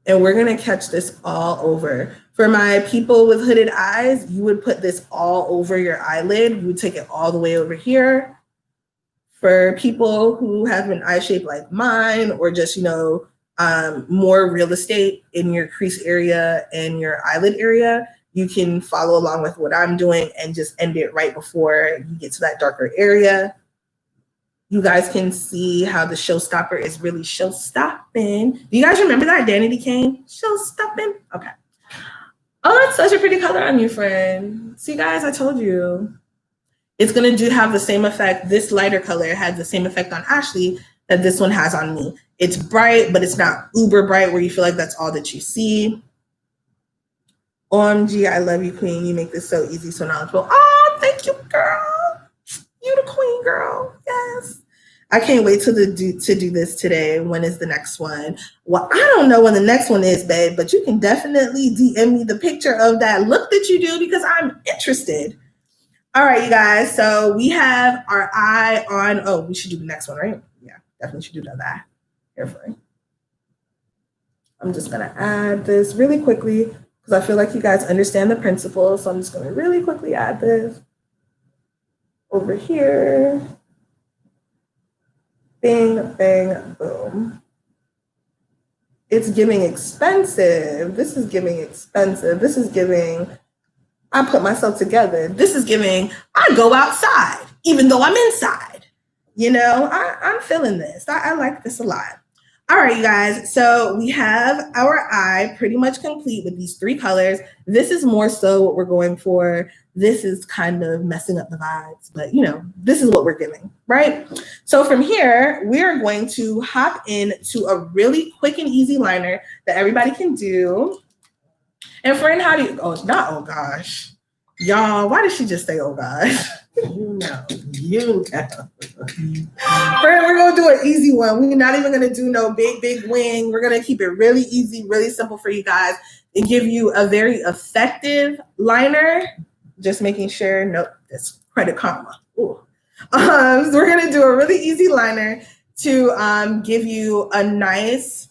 And we're gonna catch this all over. For my people with hooded eyes, you would put this all over your eyelid. You would take it all the way over here. For people who have an eye shape like mine, or just, more real estate in your crease area and your eyelid area, you can follow along with what I'm doing and just end it right before you get to that darker area. You guys can see how the showstopper is really show-stopping. Do you guys remember that Danity Kane? Show-stopping? Okay. Oh, that's such a pretty color on you, friend. See, guys, I told you. It's going to have the same effect. This lighter color has the same effect on Ashley that this one has on me. It's bright, but it's not uber bright where you feel like that's all that you see. OMG, I love you, queen. You make this so easy, so knowledgeable. Oh, thank you, girl. You the queen, girl. Yes. I can't wait to do this today. When is the next one? Well, I don't know when the next one is, babe, but you can definitely DM me the picture of that look that you do because I'm interested. All right, you guys. So we have our eye on. Oh, we should do the next one, right? Yeah, definitely should do that. Carefully. I'm just going to add this really quickly because I feel like you guys understand the principle. So I'm just going to really quickly add this over here. Bing, bang, boom. It's giving expensive. This is giving expensive. This is giving, I put myself together. This is giving, I go outside, even though I'm inside. I'm feeling this. I like this a lot. All right, you guys. So we have our eye pretty much complete with these three colors. This is more so what we're going for. This is kind of messing up the vibes, but this is what we're giving, right? So from here, we are going to hop into a really quick and easy liner that everybody can do. And friend, how do you, oh, not, oh gosh. Y'all, why did she just say, oh gosh? You know. Friend, we're gonna do an easy one. We're not even gonna do no big wing. We're gonna keep it really easy, really simple for you guys and give you a very effective liner. Just making sure, nope, that's credit karma. Ooh. So we're gonna do a really easy liner to give you a nice,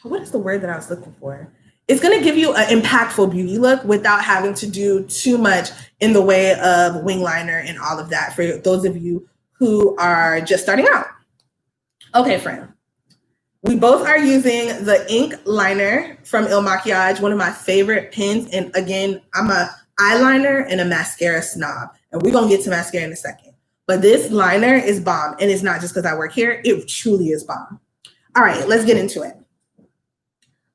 what is the word that I was looking for? It's gonna give you an impactful beauty look without having to do too much in the way of wing liner and all of that for those of you who are just starting out. Okay, friend. We both are using the ink liner from MAKIAGE, one of my favorite pens. And again, I'm a eyeliner and a mascara snob. And we're gonna get to mascara in a second. But this liner is bomb. And it's not just because I work here, it truly is bomb. All right, let's get into it.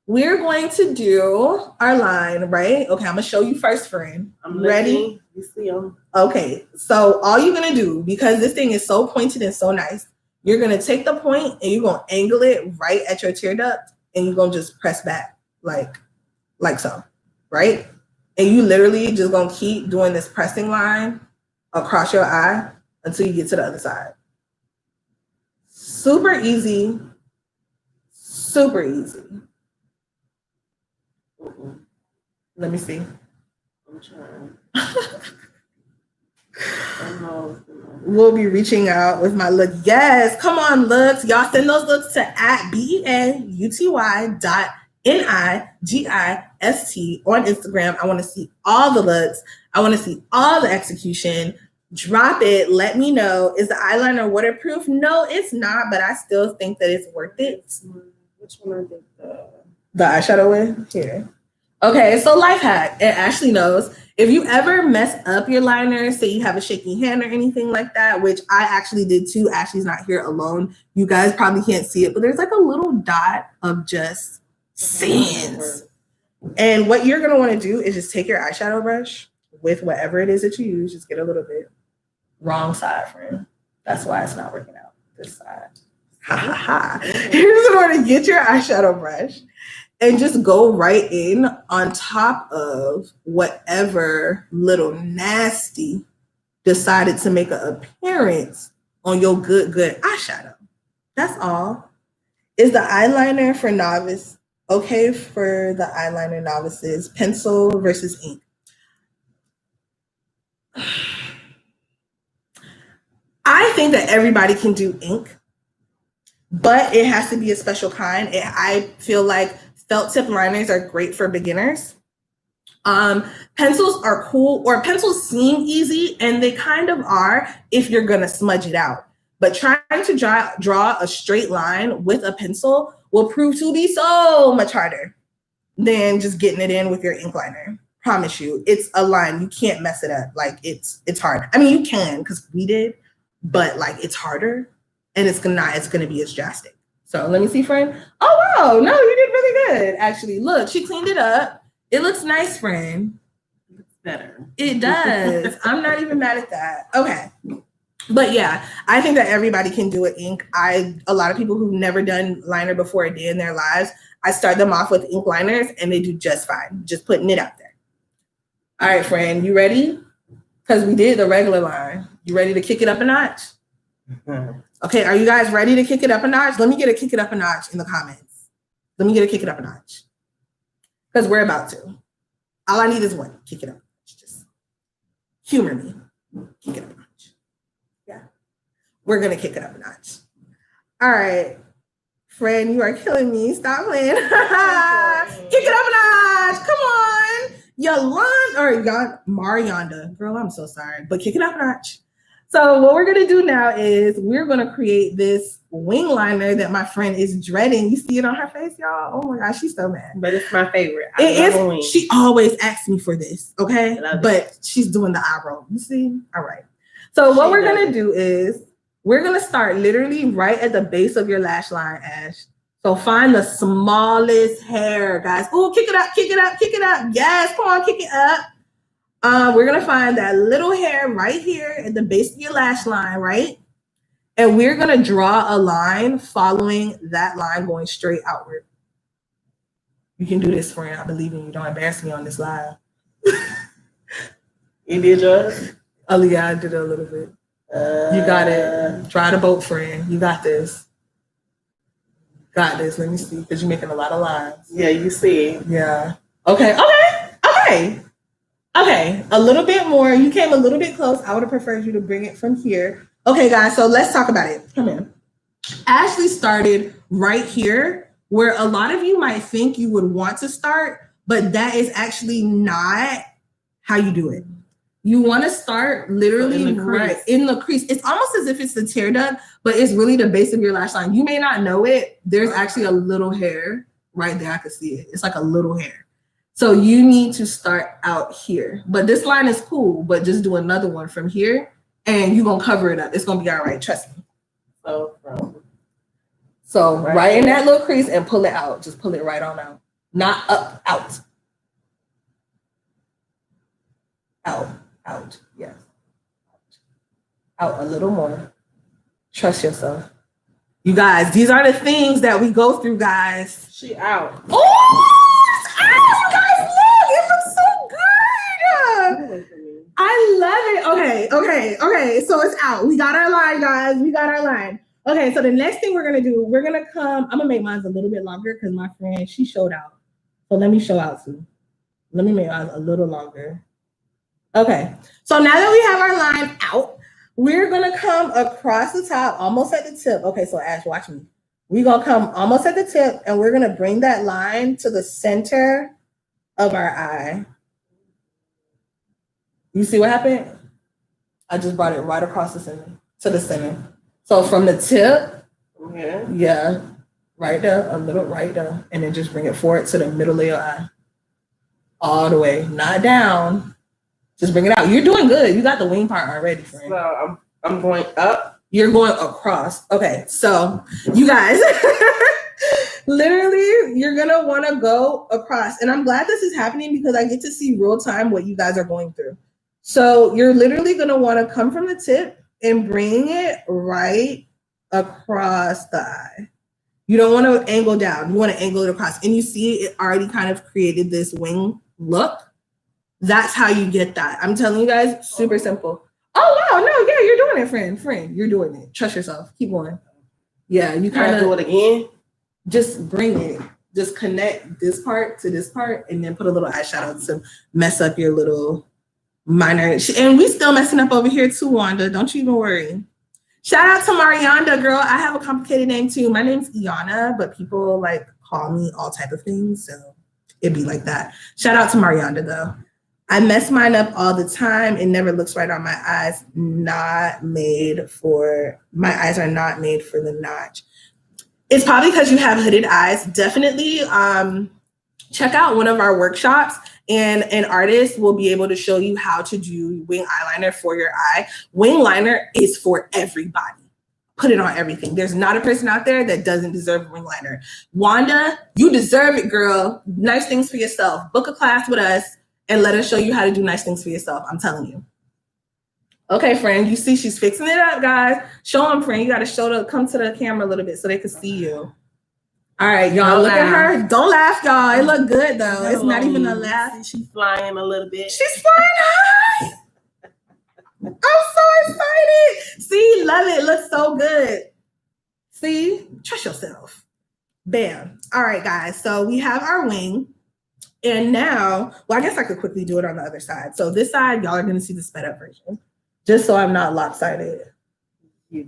We're going to do our line, right? Okay, I'm gonna show you first, friend. I'm ready. You see them. Okay, so all you're gonna do, because this thing is so pointed and so nice, you're gonna take the point and you're gonna angle it right at your tear duct, and you're gonna just press back like so, right? And you literally just gonna keep doing this pressing line across your eye until you get to the other side. Super easy, super easy. Let me see. I'm trying. We'll be reaching out with my look. Yes, come on, looks. Y'all send those looks to @BENUTY.NIGIST on Instagram. I want to see all the looks. I want to see all the execution. Drop it. Let me know. Is the eyeliner waterproof? No, it's not, but I still think that it's worth it. Which one I think the eyeshadow with? Here. Okay, so life hack, and Ashley knows, if you ever mess up your liner, say you have a shaky hand or anything like that, which I actually did too. Ashley's not here alone. You guys probably can't see it, but there's like a little dot of just sands. And what you're gonna wanna do is just take your eyeshadow brush with whatever it is that you use, just get a little bit. Wrong side, friend. That's why it's not working out, this side. Ha ha ha. You're just gonna get your eyeshadow brush and just go right in on top of whatever little nasty decided to make an appearance on your good eyeshadow. That's all. Is the eyeliner for novice okay for the eyeliner novices? Pencil versus ink. I think that everybody can do ink, but it has to be a special kind. I feel like felt tip liners are great for beginners. Pencils are cool, or pencils seem easy, and they kind of are if you're gonna smudge it out. But trying to draw a straight line with a pencil will prove to be so much harder than just getting it in with your ink liner. Promise you, it's a line. You can't mess it up. Like it's hard. I mean, you can because we did, but like it's harder, and it's gonna be as drastic. So let me see, friend. Oh, wow. No, you did really good, actually. Look, she cleaned it up. It looks nice, friend. It looks better. It does. I'm not even mad at that. Okay. But yeah, I think that everybody can do it ink. A lot of people who've never done liner before a day in their lives, I start them off with ink liners and they do just fine. Just putting it out there. All right, friend, you ready? Because we did the regular line. You ready to kick it up a notch? Okay, are you guys ready to kick it up a notch? Let me get a kick it up a notch in the comments. Let me get a kick it up a notch. Because we're about to. All I need is one. Kick it up. Just humor me. Kick it up a notch. Yeah. We're going to kick it up a notch. All right. Friend, you are killing me. Stop playing. Kick it up a notch. Come on. Marianda. Girl, I'm so sorry. But kick it up a notch. So what we're going to do now is we're going to create this wing liner that my friend is dreading. You see it on her face, y'all? Oh my gosh, she's so mad. But it's my favorite. She always asks me for this, okay? But she's doing the eyebrow. You see? All right. So what we're going to do is we're going to start literally right at the base of your lash line, Ash. So find the smallest hair, guys. Oh, kick it up, kick it up, kick it up. Yes, come on, kick it up. We're going to find that little hair right here at the base of your lash line, right? And we're going to draw a line following that line going straight outward. You can do this, friend. I believe in you. Don't embarrass me on this live. You did yours? Oh, yeah, I did it a little bit. You got it. Try the boat, friend. You got this. Got this. Let me see, because you're making a lot of lines. Yeah, you see. Yeah. Okay. Okay, a little bit more. You came a little bit close. I would have preferred you to bring it from here. Okay, guys, so let's talk about it. Come in. Ashley started right here, where a lot of you might think you would want to start, but that is actually not how you do it. You want to start literally right in the crease. It's almost as if it's the tear duct, but it's really the base of your lash line. You may not know it. There's actually a little hair right there. I can see it. It's like a little hair. So you need to start out here. But this line is cool, but just do another one from here and you're going to cover it up. It's going to be all right. Trust me. So right in that little crease and pull it out. Just pull it right on out. Not up, out. Out. Yes. Out a little more. Trust yourself. You guys, these are the things that we go through, guys. She out. Oh, it's out, you guys. Look, it looks so good. I love it. Okay. So it's out. We got our line, guys. We got our line. Okay, so the next thing we're gonna do, we're gonna come. I'm gonna make mine a little bit longer because my friend, she showed out. So let me show out too. Let me make mine a little longer. Okay, so now that we have our line out, we're gonna come across the top, almost at the tip. Okay, so Ash, watch me. We're gonna come almost at the tip and we're gonna bring that line to the center of our eye. You see what happened? I just brought it right across the center, to the center. So from the tip, yeah, right there, a little right there, and then just bring it forward to the middle of your eye. All the way, not down. Just bring it out. You're doing good. You got the wing part already, friend. So I'm going up. You're going across. Okay, so you guys, literally, you're gonna want to go across. And I'm glad this is happening because I get to see real time what you guys are going through. So you're literally gonna want to come from the tip and bring it right across the eye. You don't want to angle down. You want to angle it across. And you see it already kind of created this wing look. That's how you get that. I'm telling you guys, super simple. Oh, wow. No, yeah, you're doing it, friend. Friend, you're doing it. Trust yourself. Keep going. Yeah, you kind of do it again. Just bring it. Just connect this part to this part and then put a little eyeshadow to mess up your little minor. And we still messing up over here too, Wanda. Don't you even worry. Shout out to Marianda, girl. I have a complicated name too. My name's Ianna, but people like call me all type of things. So it'd be like that. Shout out to Marianda though. I mess mine up all the time. It never looks right on my eyes. My eyes are not made for the notch. It's probably because you have hooded eyes. Definitely check out one of our workshops and an artist will be able to show you how to do wing eyeliner for your eye. Wing liner is for everybody. Put it on everything. There's not a person out there that doesn't deserve a wing liner. Wanda, you deserve it, girl. Nice things for yourself. Book a class with us and let us show you how to do nice things for yourself. I'm telling you. Okay, friend, you see she's fixing it up, guys. Show them, friend. You got to come to the camera a little bit so they can see you. All right, y'all, look at her. Don't laugh, y'all. It look good, though. It's not even a laugh. She's flying a little bit. She's flying high. I'm so excited. See, love it. Looks so good. See, trust yourself. Bam. All right, guys. So we have our wing. And now, well, I guess I could quickly do it on the other side. So this side, y'all are going to see the sped up version. Just so I'm not lopsided.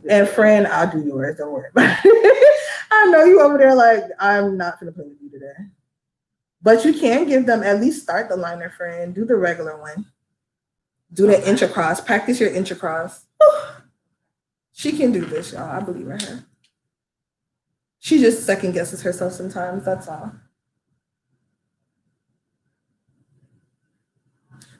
And friend, I'll do yours. Don't worry about it. I know you over there like, I'm not going to play with you today. But you can give them, at least start the liner, friend. Do the regular one. Do the inch across. Practice your inch across. She can do this, y'all. I believe in her. She just second guesses herself sometimes. That's all.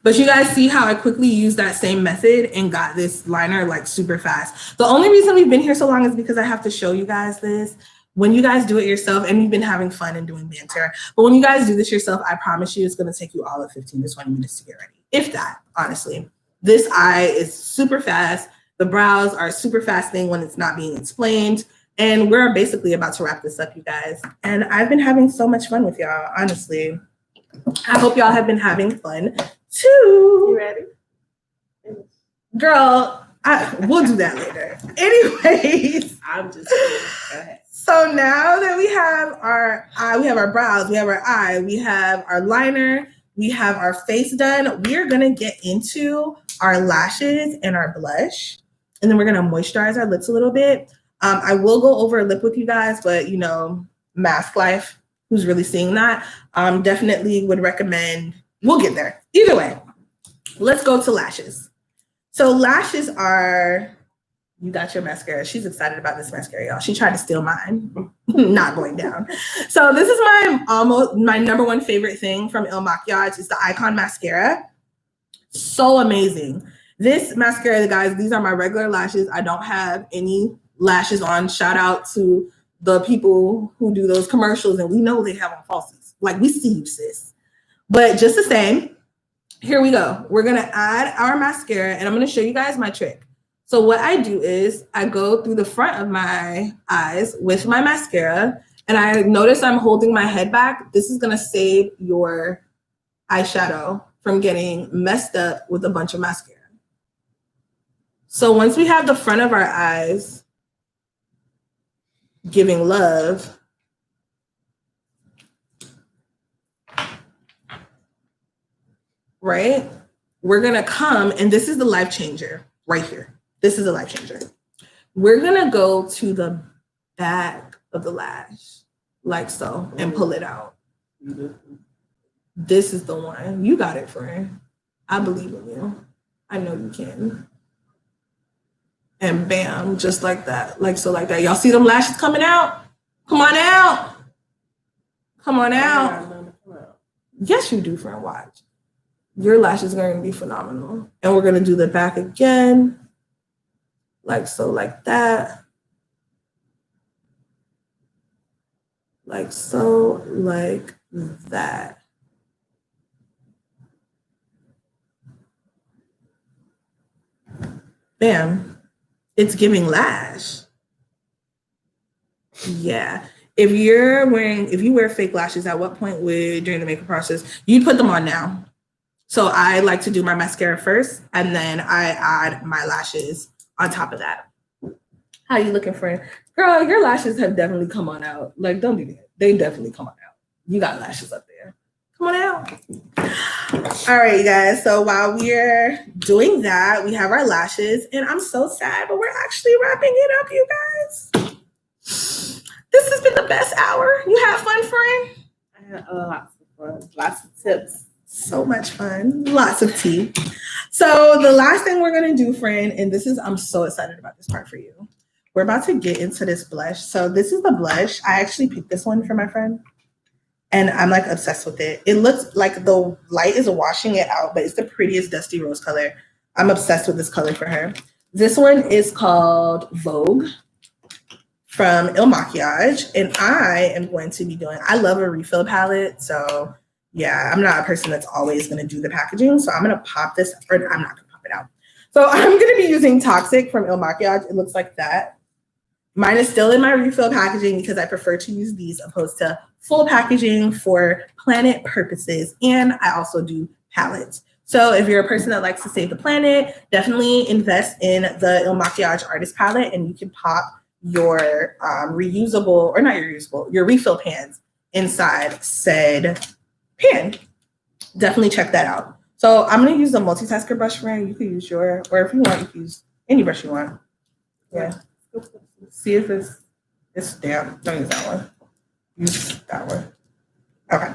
But you guys see how I quickly used that same method and got this liner like super fast. The only reason we've been here so long is because I have to show you guys this. When you guys do it yourself, and we've been having fun and doing banter, but when you guys do this yourself, I promise you it's going to take you all of 15 to 20 minutes to get ready. If that, honestly. This eye is super fast. The brows are a super fast thing when it's not being explained. And we're basically about to wrap this up, you guys. And I've been having so much fun with y'all, honestly. I hope y'all have been having fun too. You ready? Girl, we'll do that later. Anyways. I'm just kidding. Go ahead. So now that we have our eye, we have our brows, we have our eye, we have our liner, we have our face done, we're going to get into our lashes and our blush. And then we're going to moisturize our lips a little bit. I will go over a lip with you guys, but you know, mask life, who's really seeing that? Definitely would recommend, we'll get there. Either way, let's go to lashes. So lashes are, you got your mascara. She's excited about this mascara, y'all. She tried to steal mine. Not going down. So this is my number one favorite thing from MAKIAGE is the Icon mascara. So amazing. This mascara, guys, these are my regular lashes. I don't have any lashes on. Shout out to the people who do those commercials, and we know they have on falsies. Like, we see you, sis. But just the same, here we go. We're gonna add our mascara, and I'm gonna show you guys my trick. So what I do is I go through the front of my eyes with my mascara, and I notice I'm holding my head back. This is gonna save your eyeshadow from getting messed up with a bunch of mascara. So once we have the front of our eyes giving love, right? We're gonna come, and this is the life changer right here. This is a life changer. We're gonna go to the back of the lash, like so, and pull it out. This is the one. You got it, friend. I believe in you. I know you can. And bam, just like that, like so, like that. Y'all see them lashes coming out? Come on out. Come on out. Yes, you do, friend. Watch. Your lashes are going to be phenomenal. And we're going to do the back again. Like so, like that. Like so, like that. Bam. It's giving lash. Yeah. If you wear fake lashes, at what point during the makeup process, you put them on now. So I like to do my mascara first, and then I add my lashes on top of that. How you looking, friend? Girl, your lashes have definitely come on out. Like, don't do that. They definitely come on out. You got lashes up there. Come on out. All right, you guys. So while we're doing that, we have our lashes, and I'm so sad, but we're actually wrapping it up, you guys. This has been the best hour. You had fun, friend? I had lots of fun. Lots of tips. So much fun. Lots of tea. So the last thing we're going to do, friend, and I'm so excited about this part for you. We're about to get into this blush. So this is the blush. I actually picked this one for my friend, and I'm like obsessed with it. It looks like the light is washing it out, but it's the prettiest dusty rose color. I'm obsessed with this color for her. This one is called Vogue from MAKIAGE, and I am going to be I love a refill palette, so yeah, I'm not a person that's always going to do the packaging, so I'm going to pop this, or I'm not going to pop it out. So I'm going to be using Toxic from MAKIAGE. It looks like that. Mine is still in my refill packaging because I prefer to use these opposed to full packaging for planet purposes, and I also do palettes. So if you're a person that likes to save the planet, definitely invest in the MAKIAGE Artist Palette, and you can pop your your refill pans inside said pan. Definitely check that out. So I'm going to use the multitasker brush, friend. You can use or if you want, you can use any brush you want. Yeah. See if it's damp. Don't use that one. Use that one. Okay.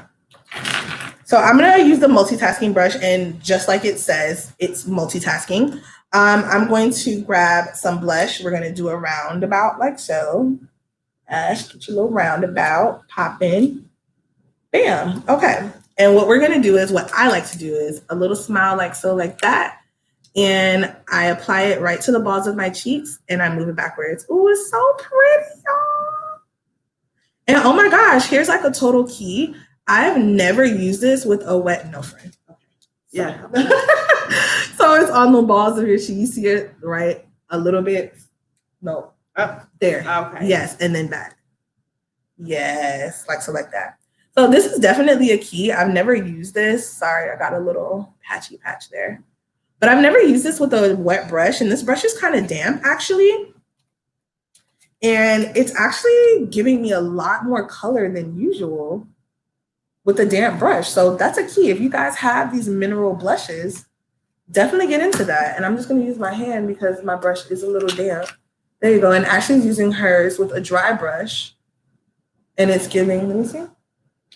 So I'm going to use the multitasking brush, and just like it says, it's multitasking. I'm going to grab some blush. We're going to do a roundabout like so. Ash, get your little roundabout. Pop in. Bam. Okay. And what we're going to do is, what I like to do is a little smile like so, like that. And I apply it right to the balls of my cheeks, and I move it backwards. Ooh, it's so pretty, y'all. And oh my gosh, here's like a total key. I've never used this with a wet friend. Okay. Yeah. So it's on the balls of your cheek. You see it, right? A little bit. No. Up there. Okay. Yes. And then back. Yes. Like so, like that. So this is definitely a key. I've never used this. Sorry, I got a little patchy patch there. But I've never used this with a wet brush. And this brush is kind of damp, actually. And it's actually giving me a lot more color than usual with a damp brush. So that's a key. If you guys have these mineral blushes, definitely get into that. And I'm just going to use my hand because my brush is a little damp. There you go. And Ashley's using hers with a dry brush. And it's giving, let me see.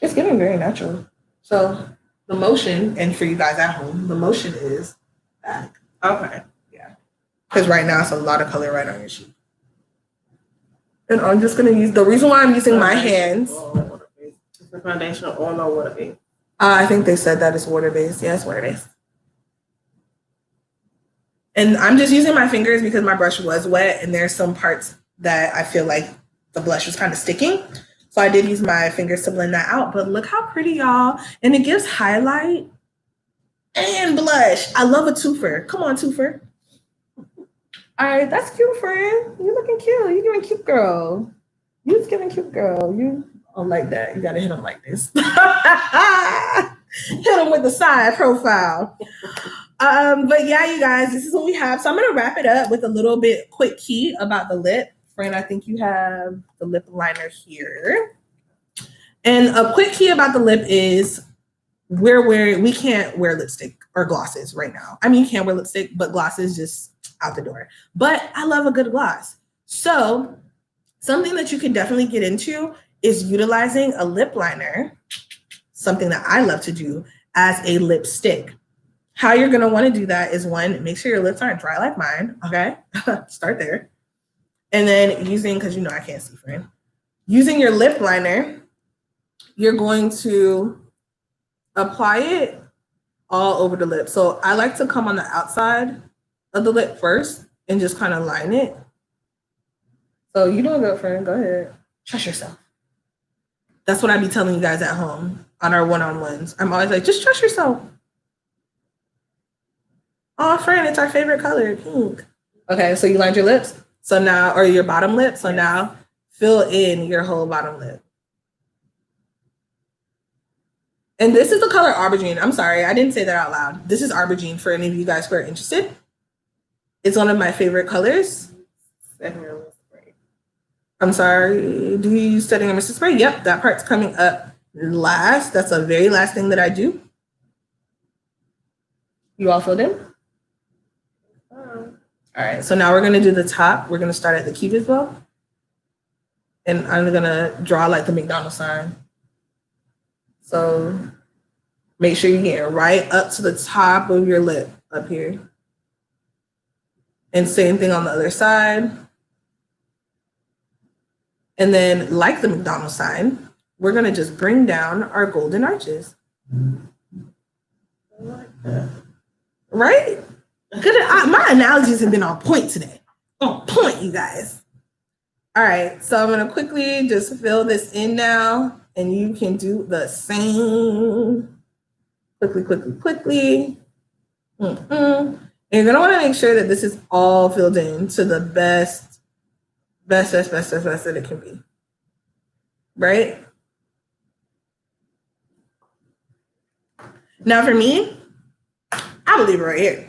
It's giving very natural. So the motion, and for you guys at home, the motion is back. Okay. Yeah. Because right now it's a lot of color right on your cheek. And I'm just going to use, the reason why I'm using my hands. Is the foundation oil or water-based? I think they said that it's water-based. Yeah, it's water-based. And I'm just using my fingers because my brush was wet, and there's some parts that I feel like the blush was kind of sticking. So I did use my fingers to blend that out. But look how pretty, y'all. And it gives highlight and blush. I love a twofer. Come on, twofer. All right, that's cute, friend. You looking cute. You giving cute girl. You giving cute girl. You don't like that. You gotta hit them like this. Hit them with the side profile. But yeah, you guys, this is what we have. So I'm gonna wrap it up with a little bit quick key about the lip. Friend, I think you have the lip liner here. And a quick key about the lip is we can't wear lipstick or glosses right now. I mean, you can wear lipstick, but glosses just out the door. But I love a good gloss. So something that you can definitely get into is utilizing a lip liner, something that I love to do, as a lipstick. How you're going to want to do that is, one, make sure your lips aren't dry like mine. Okay. Start there. And then because you know I can't see, friend. Using your lip liner, you're going to apply it all over the lip. So I like to come on the outside of the lip first and just kind of line it. So you doing good, friend. Go ahead. Trust yourself. That's what I be telling you guys at home on our one-on-ones. I'm always like, just trust yourself. Oh, friend, it's our favorite color, pink. Okay, so you lined your lips. So now, or your bottom lip. So now fill in your whole bottom lip. And this is the color Aubergine. I'm sorry, I didn't say that out loud. This is Aubergine for any of you guys who are interested. It's one of my favorite colors. I'm sorry, do you use setting a mist spray? Yep, that part's coming up last. That's the very last thing that I do. You all filled in? All right, so now we're gonna do the top. We're gonna start at the Cupid's bow. And I'm gonna draw like the McDonald's sign. So make sure you get right up to the top of your lip up here. And same thing on the other side. And then, like the McDonald's sign, we're gonna just bring down our golden arches. I like that. Right? Good. My analogies have been on point today. On point, you guys. All right, so I'm gonna quickly just fill this in now, and you can do the same. Quickly. And you're gonna want to make sure that this is all filled in to the best that it can be. Right? Now for me, I will leave it right here.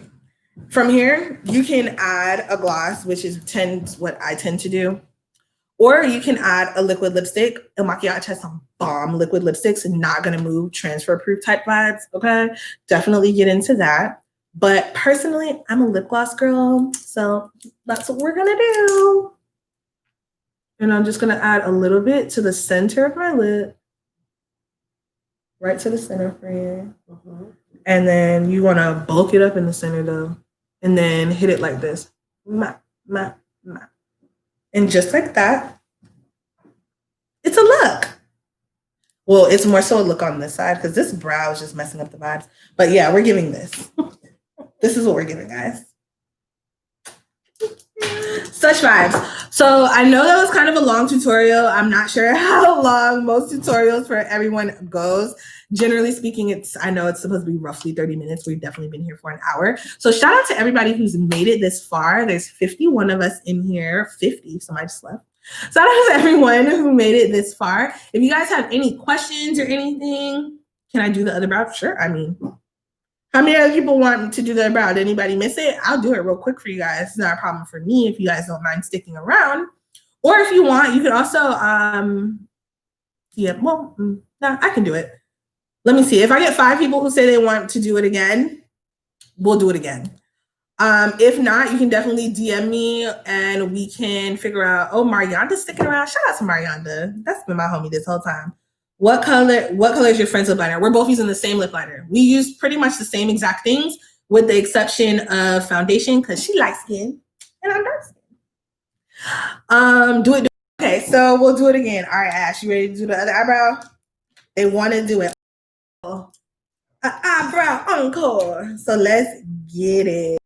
From here, you can add a gloss, which is what I tend to do. Or you can add a liquid lipstick. El Makiage has some bomb liquid lipsticks and not gonna move, transfer proof type vibes, okay? Definitely get into that. But personally, I'm a lip gloss girl, so that's what we're gonna do. And I'm just gonna add a little bit to the center of my lip. Right to the center, friend. And then you wanna bulk it up in the center though. And then hit it like this. And just like that, it's a look. Well, it's more so a look on this side because this brow is just messing up the vibes. But yeah, we're giving this. This is what we're giving, guys. Such vibes. So I know that was kind of a long tutorial. I'm not sure how long most tutorials for everyone goes. Generally speaking, I know it's supposed to be roughly 30 minutes. We've definitely been here for an hour. So shout out to everybody who's made it this far. There's 51 of us in here. 50, somebody just left. Shout out to everyone who made it this far. If you guys have any questions or anything, can I do the other brow? Sure. I mean, how many other people want to do the other brow? Did anybody miss it? I'll do it real quick for you guys. It's not a problem for me if you guys don't mind sticking around. Or if you want, you can also, I can do it. Let me see. If I get 5 people who say they want to do it again, we'll do it again. If not, you can definitely DM me and we can figure out, oh, Marianda's sticking around. Shout out to Marianda. That's been my homie this whole time. What color is your friend's lip liner? We're both using the same lip liner. We use pretty much the same exact things with the exception of foundation because she light skin and I'm dark skin. Do it. Okay, so we'll do it again. All right, Ash, you ready to do the other eyebrow? They want to do it. Eyebrow encore. So let's get it.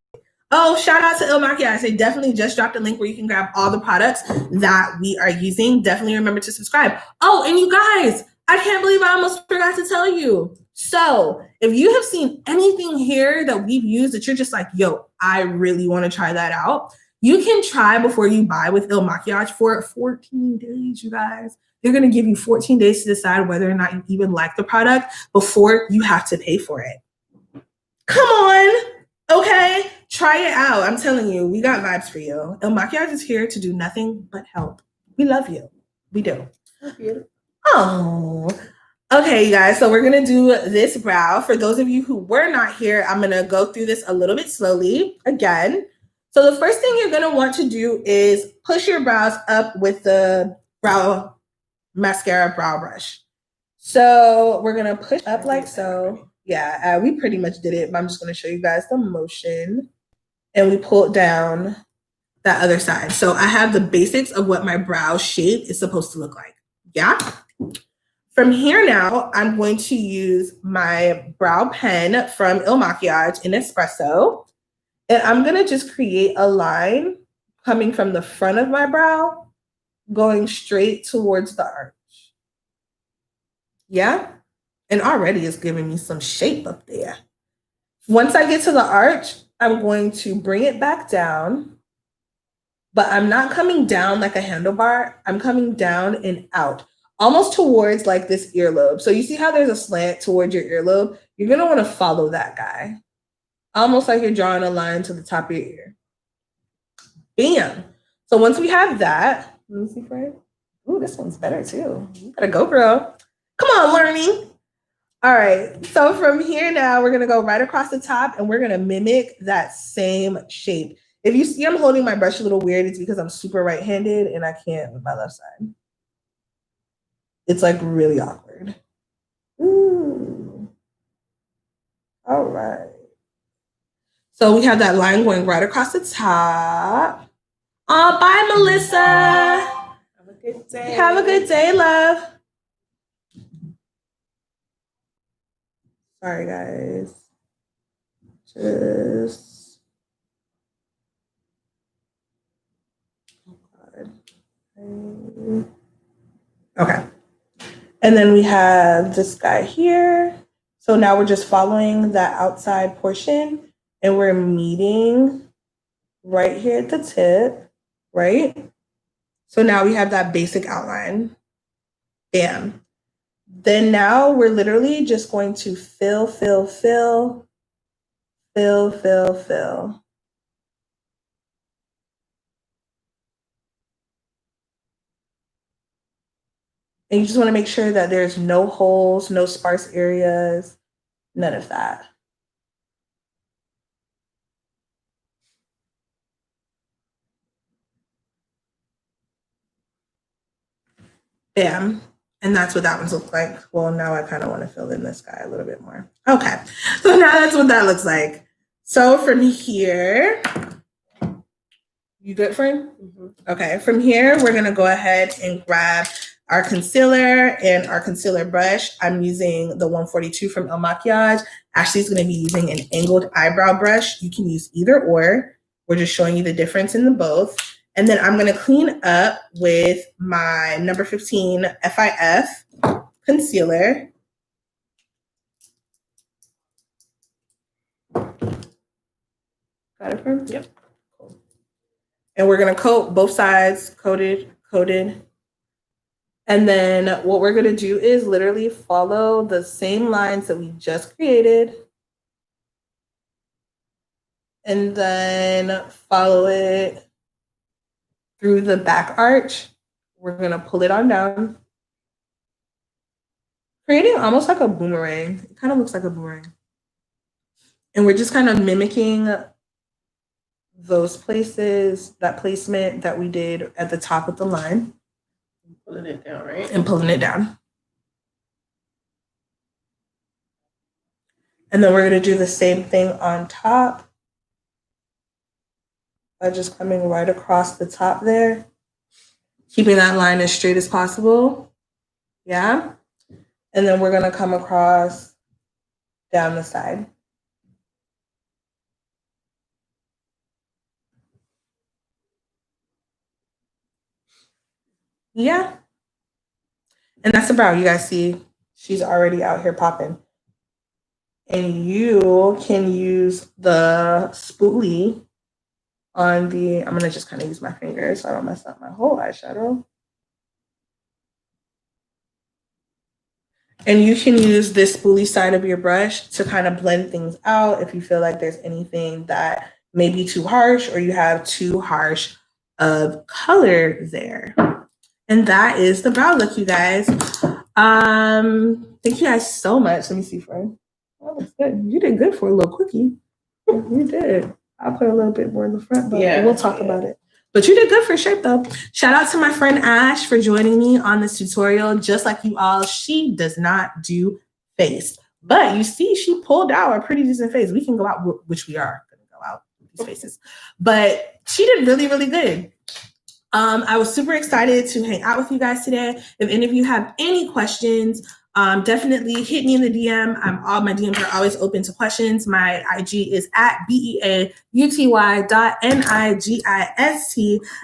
Oh, shout out to MAKIAGE. They definitely just dropped a link where you can grab all the products that we are using. Definitely remember to subscribe. Oh, and you guys, I can't believe I almost forgot to tell you. So if you have seen anything here that we've used that you're just like, yo, I really want to try that out, you can try before you buy with MAKIAGE for 14 days, you guys. They're going to give you 14 days to decide whether or not you even like the product before you have to pay for it. Come on. Okay, try it out. I'm telling you, we got vibes for you. MAKIAGE is here to do nothing but help. We love you. We do. Oh. Okay, you guys, so we're going to do this brow. For those of you who were not here, I'm going to go through this a little bit slowly again. So the first thing you're going to want to do is push your brows up with the brow mascara brow brush. So we're going to push up like so. Yeah, we pretty much did it, but I'm just going to show you guys the motion. And we pull it down that other side. So I have the basics of what my brow shape is supposed to look like. Yeah. From here now, I'm going to use my brow pen from MAKIAGE in Espresso. And I'm going to just create a line coming from the front of my brow, going straight towards the arch. Yeah. And already it's giving me some shape up there. Once I get to the arch, I'm going to bring it back down, but I'm not coming down like a handlebar. I'm coming down and out, almost towards like this earlobe. So you see how there's a slant towards your earlobe? You're going to want to follow that guy, almost like you're drawing a line to the top of your ear. Bam. So once we have that, let me see, Fred. Ooh, this one's better too. You gotta go, girl. Come on, learning. All right, so from here now, we're gonna go right across the top and we're gonna mimic that same shape. If you see I'm holding my brush a little weird, it's because I'm super right-handed and I can't with my left side. It's like really awkward. Ooh. All right. So we have that line going right across the top. Oh, bye, Melissa. Have a good day. Have a good day, love. Sorry, guys. Just. Oh, God. Okay. And then we have this guy here. So now we're just following that outside portion and we're meeting right here at the tip, right? So now we have that basic outline. Bam. Then now we're literally just going to fill. And you just want to make sure that there's no holes, no sparse areas, none of that. Bam. And that's what that one's look like. Well, now I kind of want to fill in this guy a little bit more. Okay. So now that's what that looks like. So from here, you good, friend? Mm-hmm. Okay. From here, we're going to go ahead and grab our concealer and our concealer brush. I'm using the 142 from MAKIAGE. Ashley's going to be using an angled eyebrow brush. You can use either or. We're just showing you the difference in the both. And then I'm going to clean up with my number 15 FIF concealer. Got it, from? Yep. Cool. And we're going to coat both sides, coated. And then what we're going to do is literally follow the same lines that we just created. And then follow it through the back arch. We're going to pull it on down, creating almost like a boomerang. It kind of looks like a boomerang. And we're just kind of mimicking those places, that placement that we did at the top of the line. Pulling it down, right? And pulling it down. And then we're going to do the same thing on top by just coming right across the top there, keeping that line as straight as possible. Yeah. And then we're going to come across down the side. Yeah. And that's the brow. You guys see, she's already out here popping. And you can use the spoolie on the, I'm going to just kind of use my fingers so I don't mess up my whole eyeshadow. And you can use this spoolie side of your brush to kind of blend things out if you feel like there's anything that may be too harsh or you have too harsh of color there. And that is the brow look, you guys. Thank you guys so much. Let me see, friend. That looks good. You did good for a little quickie. You did. I'll put a little bit more in the front, but we'll talk about it. But you did good for shape, though. Shout out to my friend Ash for joining me on this tutorial. Just like you all, she does not do face. But you see, she pulled out a pretty decent face. We can go out, which we are going to go out with these faces. But she did really, really good. I was super excited to hang out with you guys today. If any of you have any questions, definitely hit me in the DM. All my DMs are always open to questions. My IG is at BEAUTY.NIGIST.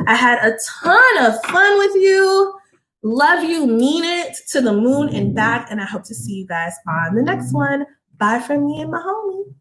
I had a ton of fun with you. Love you, mean it to the moon and back. And I hope to see you guys on the next one. Bye from me and my homie.